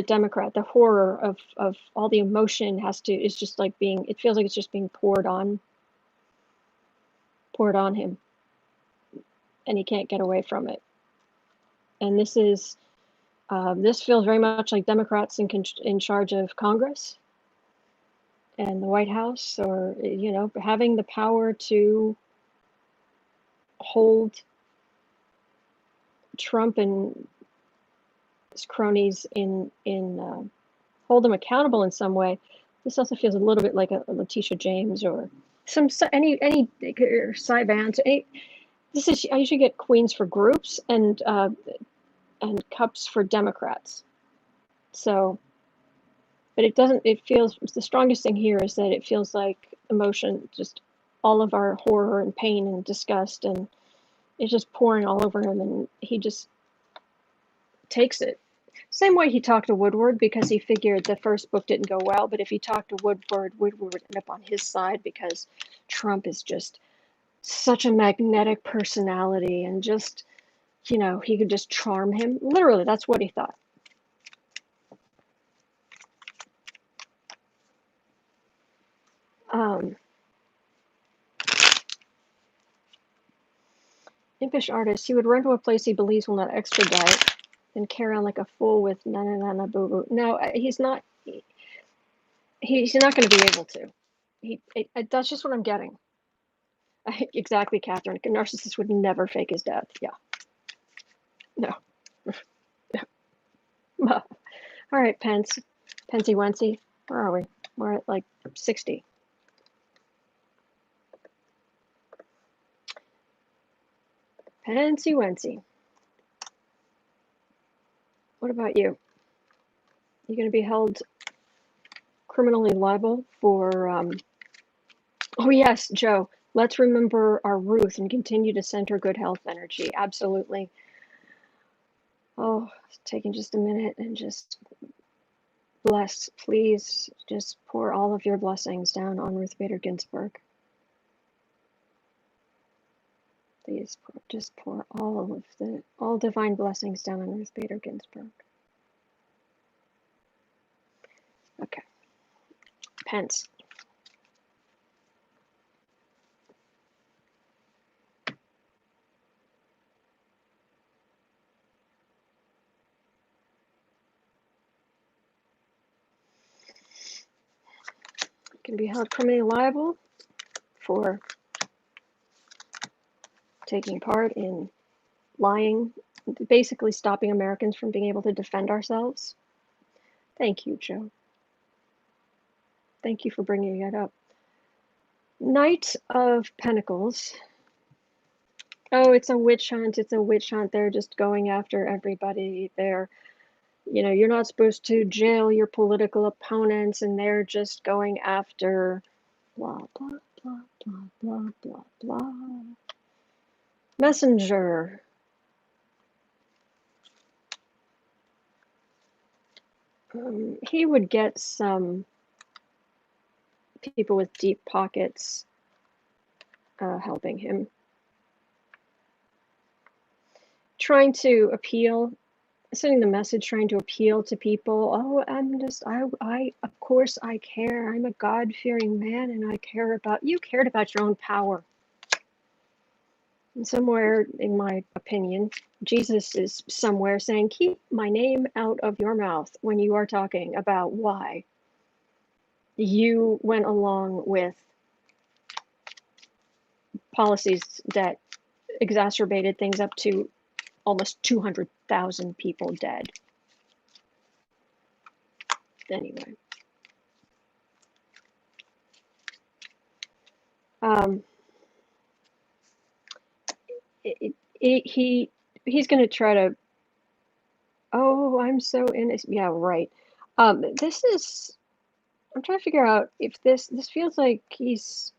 Democrat, the horror of all the emotion is just like being, it feels like it's just being poured on him, and he can't get away from it. And this is, this feels very much like Democrats in charge of Congress and the White House, or, having the power to hold Trump and his cronies hold them accountable in some way. This also feels a little bit like a Letitia James, or any Cy Vance. This is, I usually get queens for groups and cups for Democrats. So, but it doesn't. It feels, the strongest thing here is that it feels like emotion, just all of our horror and pain and disgust, and it's just pouring all over him, and he just takes it. Same way he talked to Woodward, because he figured the first book didn't go well, but if he talked to Woodward would end up on his side, because Trump is just such a magnetic personality, and just, he could just charm him. Literally, that's what he thought. Impish artist, he would run to a place he believes will not extradite and carry on like a fool with na boo boo. No, he's not. He's not going to be able to. That's just what I'm getting. Exactly, Catherine. A narcissist would never fake his death. Yeah. No. All right, Pence. Pensy Wency. Where are we? We're at like 60. Pensy Wency. What about you? You're going to be held criminally liable for, oh yes, Joe, let's remember our Ruth and continue to send her good health energy. Absolutely. Oh, taking just a minute and just bless, please, just pour all of your blessings down on Ruth Bader Ginsburg. Please just pour all divine blessings down on Ruth Bader Ginsburg. Okay. Pence. Can be held criminally liable for taking part in lying, basically stopping Americans from being able to defend ourselves. Thank you, Joe. Thank you for bringing that up. Knight of Pentacles. Oh, it's a witch hunt. It's a witch hunt. They're just going after everybody. They're, you're not supposed to jail your political opponents, and they're just going after blah, blah, blah, blah, blah, blah, blah. Messenger. He would get some people with deep pockets helping him. Trying to appeal, sending the message, trying to appeal to people. Oh, of course I care. I'm a God-fearing man and I care about, you cared about your own power. And somewhere, in my opinion, Jesus is somewhere saying, keep my name out of your mouth when you are talking about why you went along with policies that exacerbated things up to almost 200,000 people dead. Anyway. He's going to try to, oh, I'm so innocent. Yeah, right. This is, I'm trying to figure out if this feels like he's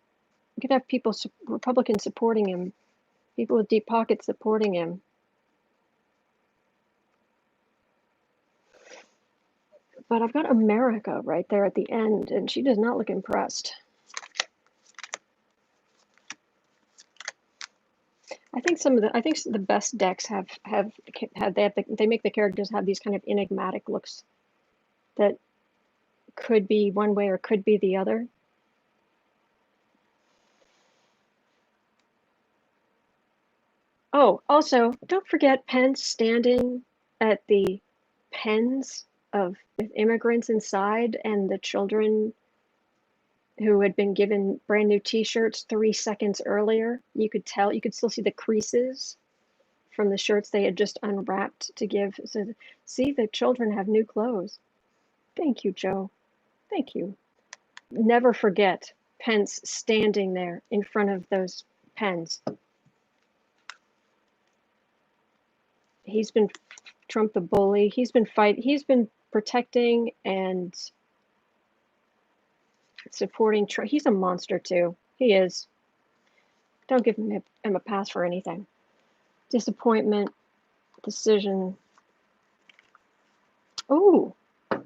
going to have people, Republicans supporting him, people with deep pockets supporting him. But I've got America right there at the end, and she does not look impressed. I think the best decks they make the characters have these kind of enigmatic looks that could be one way or could be the other. Oh, also, don't forget Pence standing at the pens with immigrants inside and the children who had been given brand new t-shirts 3 seconds earlier. You could still see the creases from the shirts they had just unwrapped to give. So, see, the children have new clothes. Thank you, Joe. Thank you. Never forget Pence standing there in front of those pens. He's been Trump the bully. He's been protecting and supporting Trump. He's a monster too. He is. Don't give him a pass for anything. Disappointment, decision. Oh,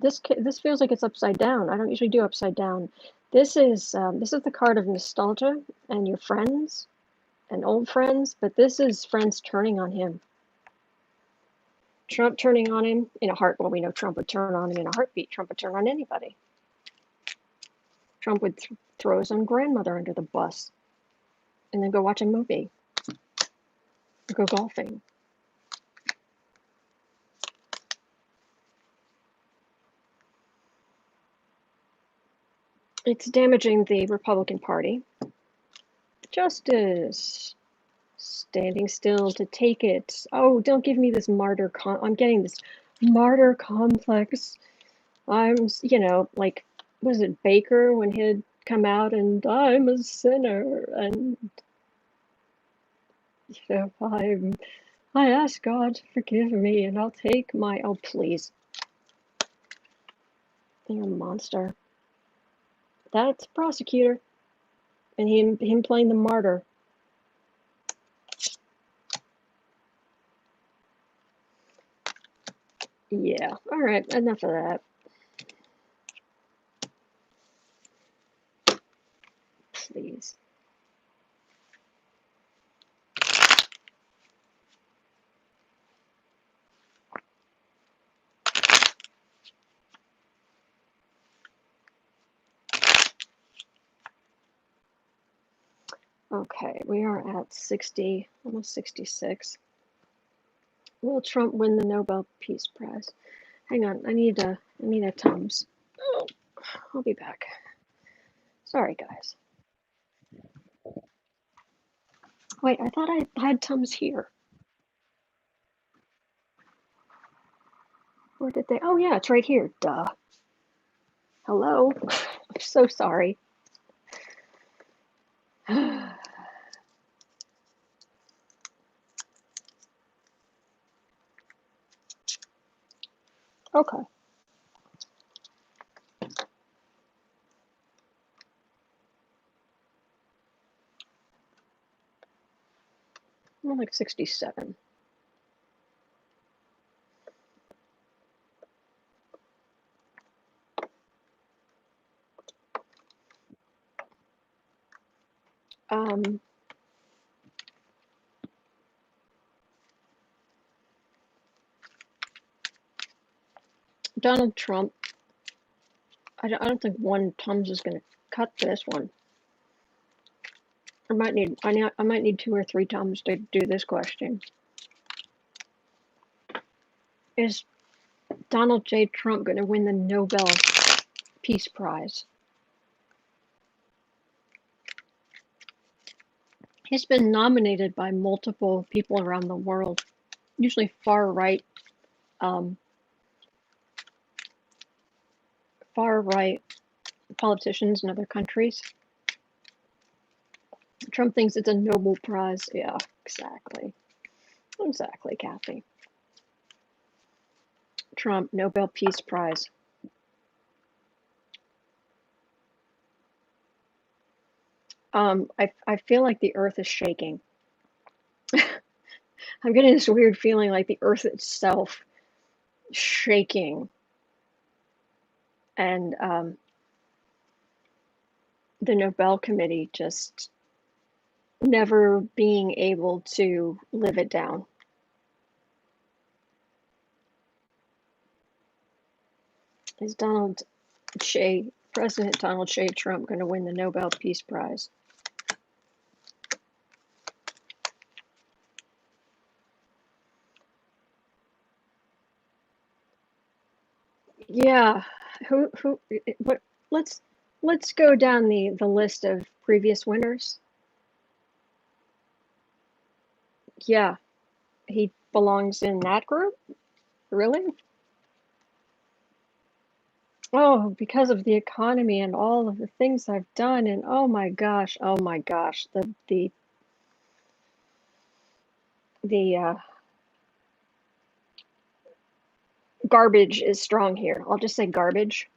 this feels like it's upside down. I don't usually do upside down. This is the card of nostalgia and your friends and old friends, but this is friends turning on him. Trump turning on him in a heart. Well, we know Trump would turn on him in a heartbeat. Trump would turn on anybody. Trump would throw his own grandmother under the bus and then go watch a movie or go golfing. It's damaging the Republican Party. Justice. Standing still to take it. Oh, don't give me this martyr I'm getting this martyr complex. I'm, like, was it Baker when he'd come out and I'm a sinner and I ask God to forgive me and I'll take my, oh please. You're a monster. That's prosecutor. And him playing the martyr. Yeah. All right. Enough of that. Please. Okay, we are at 60, almost 66. Will Trump win the Nobel Peace Prize? Hang on, I need a Tums. Oh, I'll be back. Sorry, guys. Wait, I thought I had Tums here. Where did they? Oh yeah, it's right here. Duh. Hello. I'm so sorry. Okay. I'm like 67. Donald Trump. I don't think one Tums is going to cut this one. I might need 2 or 3 Tums to do this question. Is Donald J. Trump going to win the Nobel Peace Prize? He's been nominated by multiple people around the world, usually far right politicians in other countries. Trump thinks it's a Nobel Prize. Yeah, exactly. Exactly, Kathy. Trump, Nobel Peace Prize. I feel like the earth is shaking. I'm getting this weird feeling like the earth itself shaking. And the Nobel Committee just never being able to live it down. Is President Donald J. Trump going to win the Nobel Peace Prize? Yeah. What? Let's go down the list of previous winners. Yeah, he belongs in that group? Really? Oh, because of the economy and all of the things I've done, and oh my gosh, the garbage is strong here. I'll just say garbage.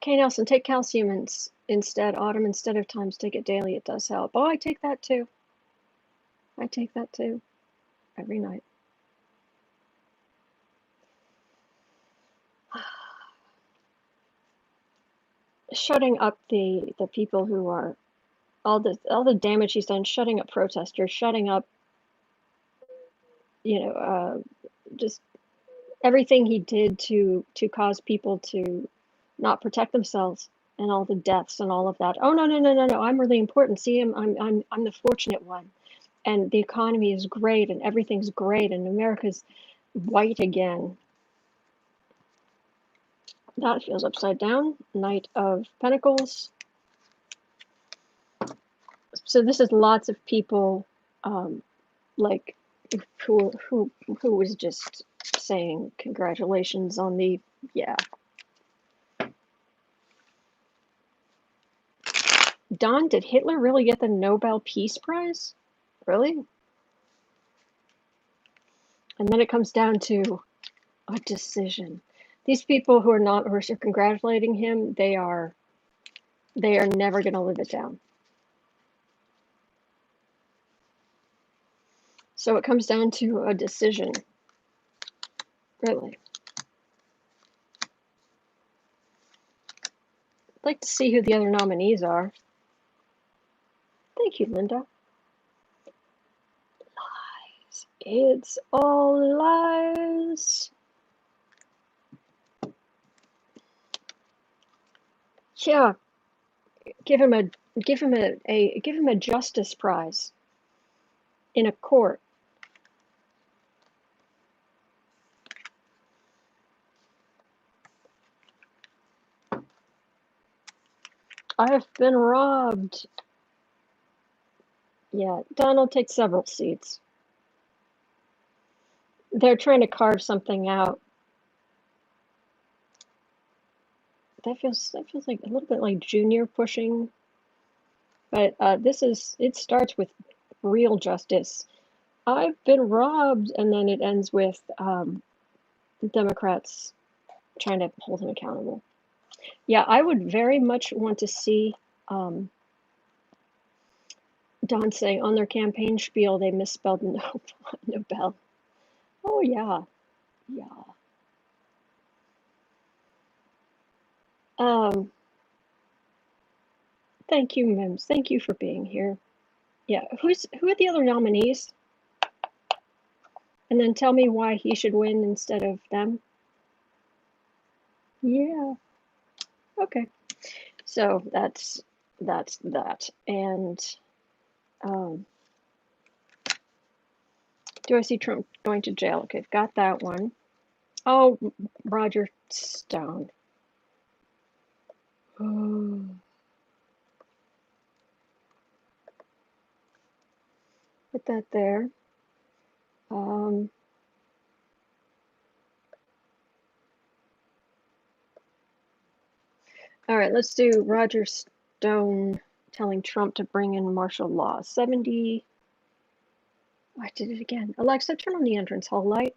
Okay, Nelson, take calcium instead. Autumn, instead of Times, take it daily. It does help. Oh, I take that too. I take that too. Every night. Shutting up the people who are all the damage he's done, shutting up protesters, shutting up, just everything he did to cause people to not protect themselves, and all the deaths and all of that. Oh no! I'm really important. See, I'm the fortunate one, and the economy is great, and everything's great, and America's white again. That feels upside down. Knight of Pentacles. So this is lots of people, like who was just saying congratulations on the, yeah. Don, did Hitler really get the Nobel Peace Prize? Really? And then it comes down to a decision. These people who are congratulating him, they are never going to live it down. So it comes down to a decision, really. I'd like to see who the other nominees are. Thank you, Linda. Lies. It's all lies. Yeah. Give him a justice prize in a court. I have been robbed. Yeah, Donald takes several seats. They're trying to carve something out. That feels like a little bit like Junior pushing, but it starts with real justice. I've been robbed, and then it ends with Democrats trying to hold him accountable. Yeah, I would very much want to see Don say on their campaign spiel they misspelled Nobel. Oh yeah, yeah. Thank you, Mims. Thank you for being here. Yeah, who are the other nominees? And then tell me why he should win instead of them. Yeah. Okay. So that's that. And do I see Trump going to jail? Okay, got that one. Oh, Roger Stone. Oh. Put that there. All right, let's do Roger Stone telling Trump to bring in martial law. 70. I did it again. Alexa, turn on the entrance hall light.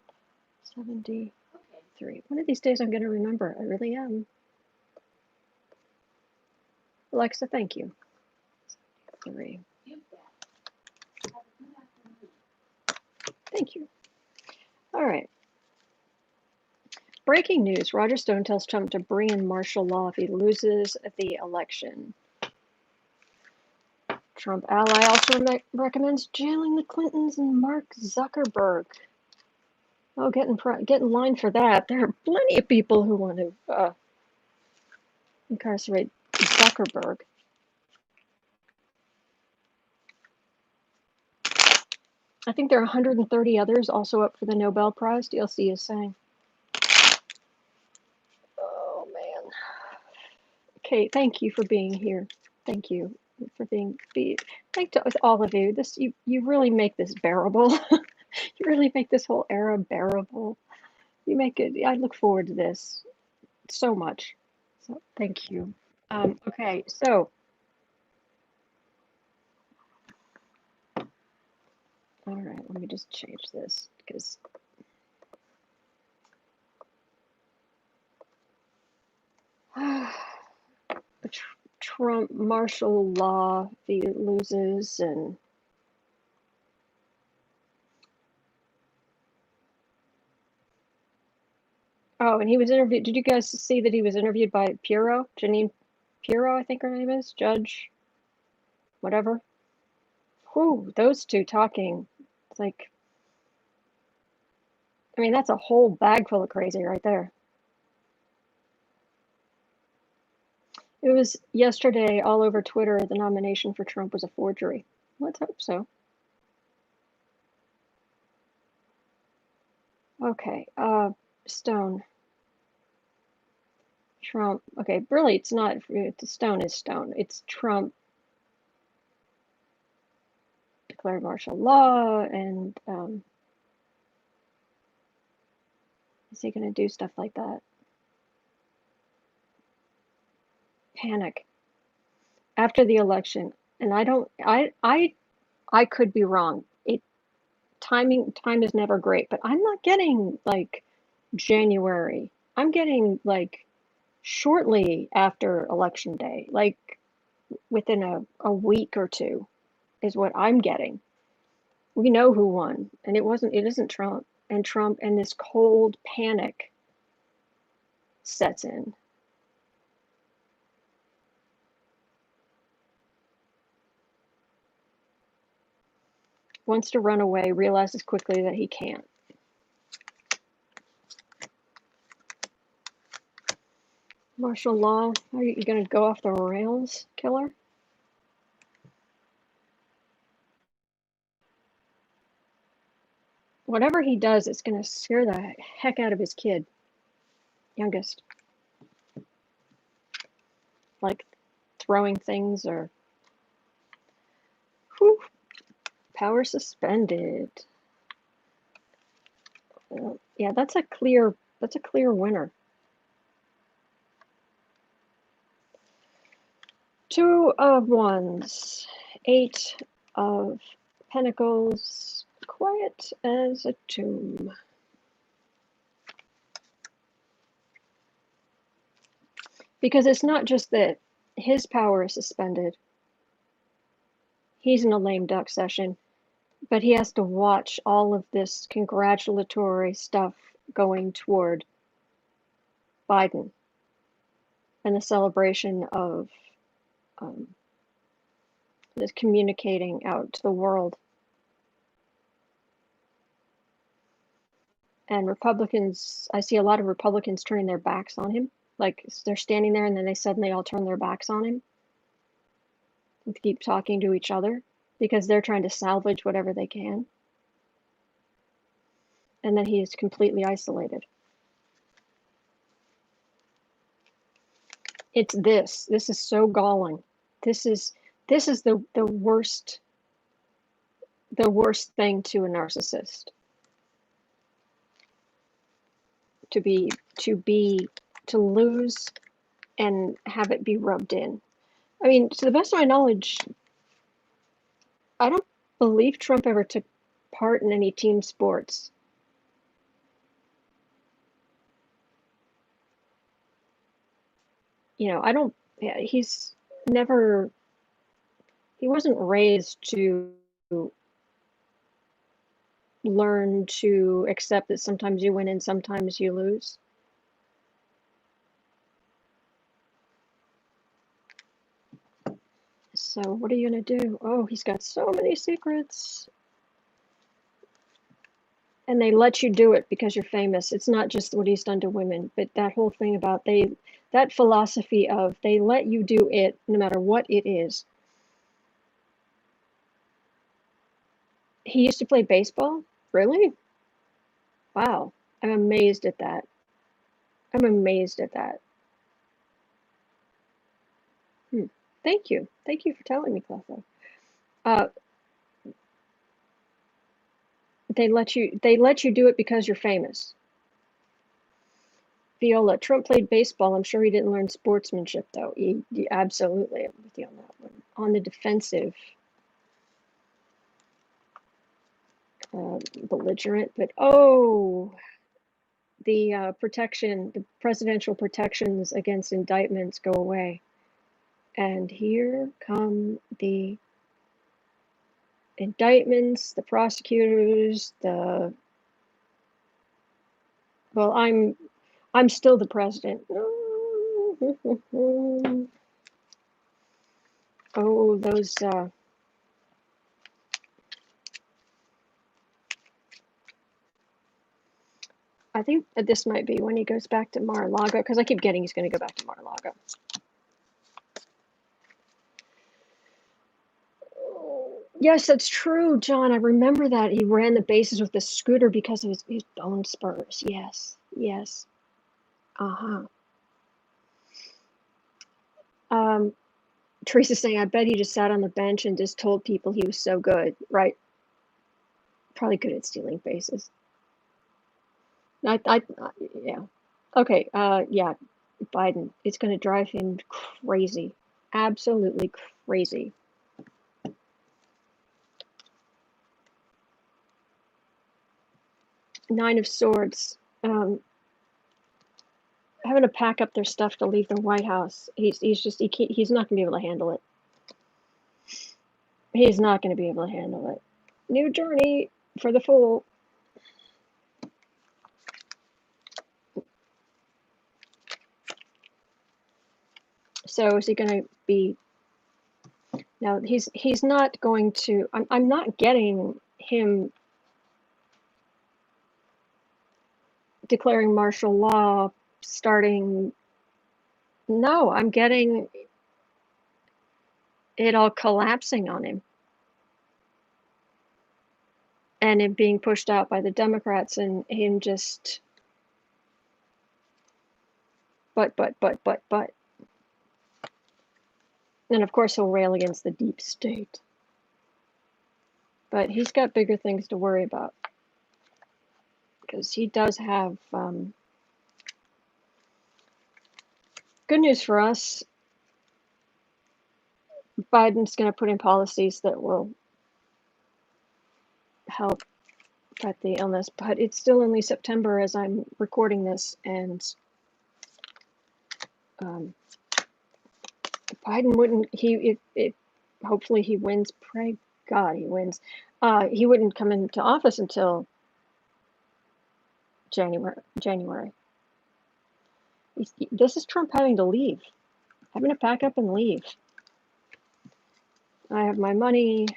73. One of these days I'm going to remember. I really am. Alexa, thank you. 3. Thank you. All right. Breaking news. Roger Stone tells Trump to bring in martial law if he loses the election. Trump ally also recommends jailing the Clintons and Mark Zuckerberg. Oh, get in line for that. There are plenty of people who want to incarcerate Zuckerberg. I think there are 130 others also up for the Nobel Prize, DLC is saying. Oh, man. Okay, thank you for being here. Thank you for thank to all of you. You really make this bearable. You really make this whole era bearable. You make it. I look forward to this so much. So thank you. Okay, so all right, let me just change this because Trump martial law, if he loses, and oh, and he was interviewed. Did you guys see that he was interviewed by Janine Pirro, I think her name is, Judge, whatever. Whew, those two talking. It's like, I mean, that's a whole bag full of crazy right there. It was yesterday all over Twitter. The nomination for Trump was a forgery. Let's hope so. Okay, Stone. Trump. Okay, really, it's not. Stone is Stone. It's Trump declared martial law, and is he going to do stuff like that? Panic after the election, and I could be wrong. Time is never great, but I'm not getting like January I'm getting like shortly after election day, like within a week or two is what I'm getting. We know who won, and it isn't Trump. And this cold panic sets in. Wants to run away, realizes quickly that he can't. Martial law, are you going to go off the rails, killer? Whatever he does, it's going to scare the heck out of his kid, youngest. Like throwing things or... Whew, power suspended. Yeah, that's a clear winner. 2 of Wands, 8 of Pentacles, quiet as a tomb. Because it's not just that his power is suspended. He's in a lame duck session, but he has to watch all of this congratulatory stuff going toward Biden and the celebration of this communicating out to the world. And Republicans, I see a lot of Republicans turning their backs on him. Like they're standing there and then they suddenly all turn their backs on him and keep talking to each other because they're trying to salvage whatever they can. And then he is completely isolated. It's this. This is so galling. This is the worst thing to a narcissist. To lose and have it be rubbed in. I mean, to the best of my knowledge, I don't believe Trump ever took part in any team sports. You know, I don't, yeah, he wasn't raised to learn to accept that sometimes you win and sometimes you lose. So what are you gonna do? Oh, he's got so many secrets. And they let you do it because you're famous. It's not just what he's done to women, but that whole thing about that philosophy of they let you do it no matter what it is. He used to play baseball? Really? Wow. I'm amazed at that. I'm amazed at that. Thank you. Thank you for telling me, Cleffa. They let you do it because you're famous. Viola, Trump played baseball. I'm sure he didn't learn sportsmanship, though. He absolutely, I'm with you on that one. On the defensive, belligerent, but the presidential protections against indictments go away. And here come the indictments, the prosecutors, well, I'm still the president. Oh, those I think that this might be when he goes back to Mar-a-Lago, because I keep getting he's going to go back to Mar-a-Lago. Yes, that's true, John. I remember that. He ran the bases with the scooter because of his bone spurs. Yes, yes. Uh-huh. Teresa's saying, I bet he just sat on the bench and just told people he was so good, right? Probably good at stealing bases. Yeah. Okay, yeah, Biden. It's going to drive him crazy. Absolutely crazy. Nine of Swords. having to pack up their stuff to leave the White House. He's not going to be able to handle it. He's not going to be able to handle it. New journey for the fool. So is he going to be? No, he's not going to. I'm not getting him declaring martial law starting. No, I'm getting it all collapsing on him. And it being pushed out by the Democrats and him just but. And of course he'll rail against the deep state. But he's got bigger things to worry about. Because he does have good news for us. Biden's going to put in policies that will help fight the illness, but it's still only September as I'm recording this, and Biden wouldn't. Hopefully he wins. Pray God he wins. He wouldn't come into office until January. This is Trump having to leave, having to pack up and leave. I have my money.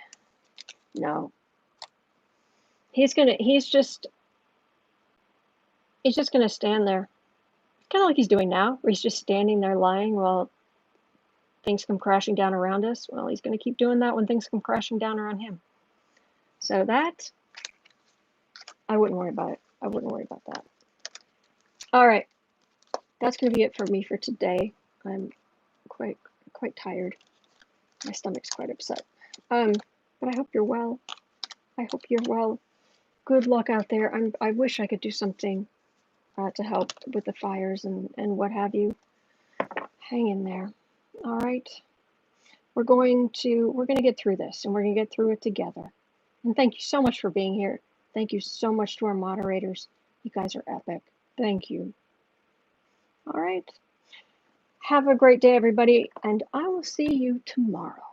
No. He's just gonna stand there, kind of like he's doing now, where he's just standing there lying while things come crashing down around us. Well, he's gonna keep doing that when things come crashing down around him. So that, I wouldn't worry about it. I wouldn't worry about that. All right, that's gonna be it for me for today. I'm quite tired. My stomach's quite upset. But I hope you're well. I hope you're well. Good luck out there. I wish I could do something to help with the fires and what have you. Hang in there. All right. We're going to get through this, and we're going to get through it together. And thank you so much for being here. Thank you so much to our moderators. You guys are epic. Thank you. All right. Have a great day, everybody, and I will see you tomorrow.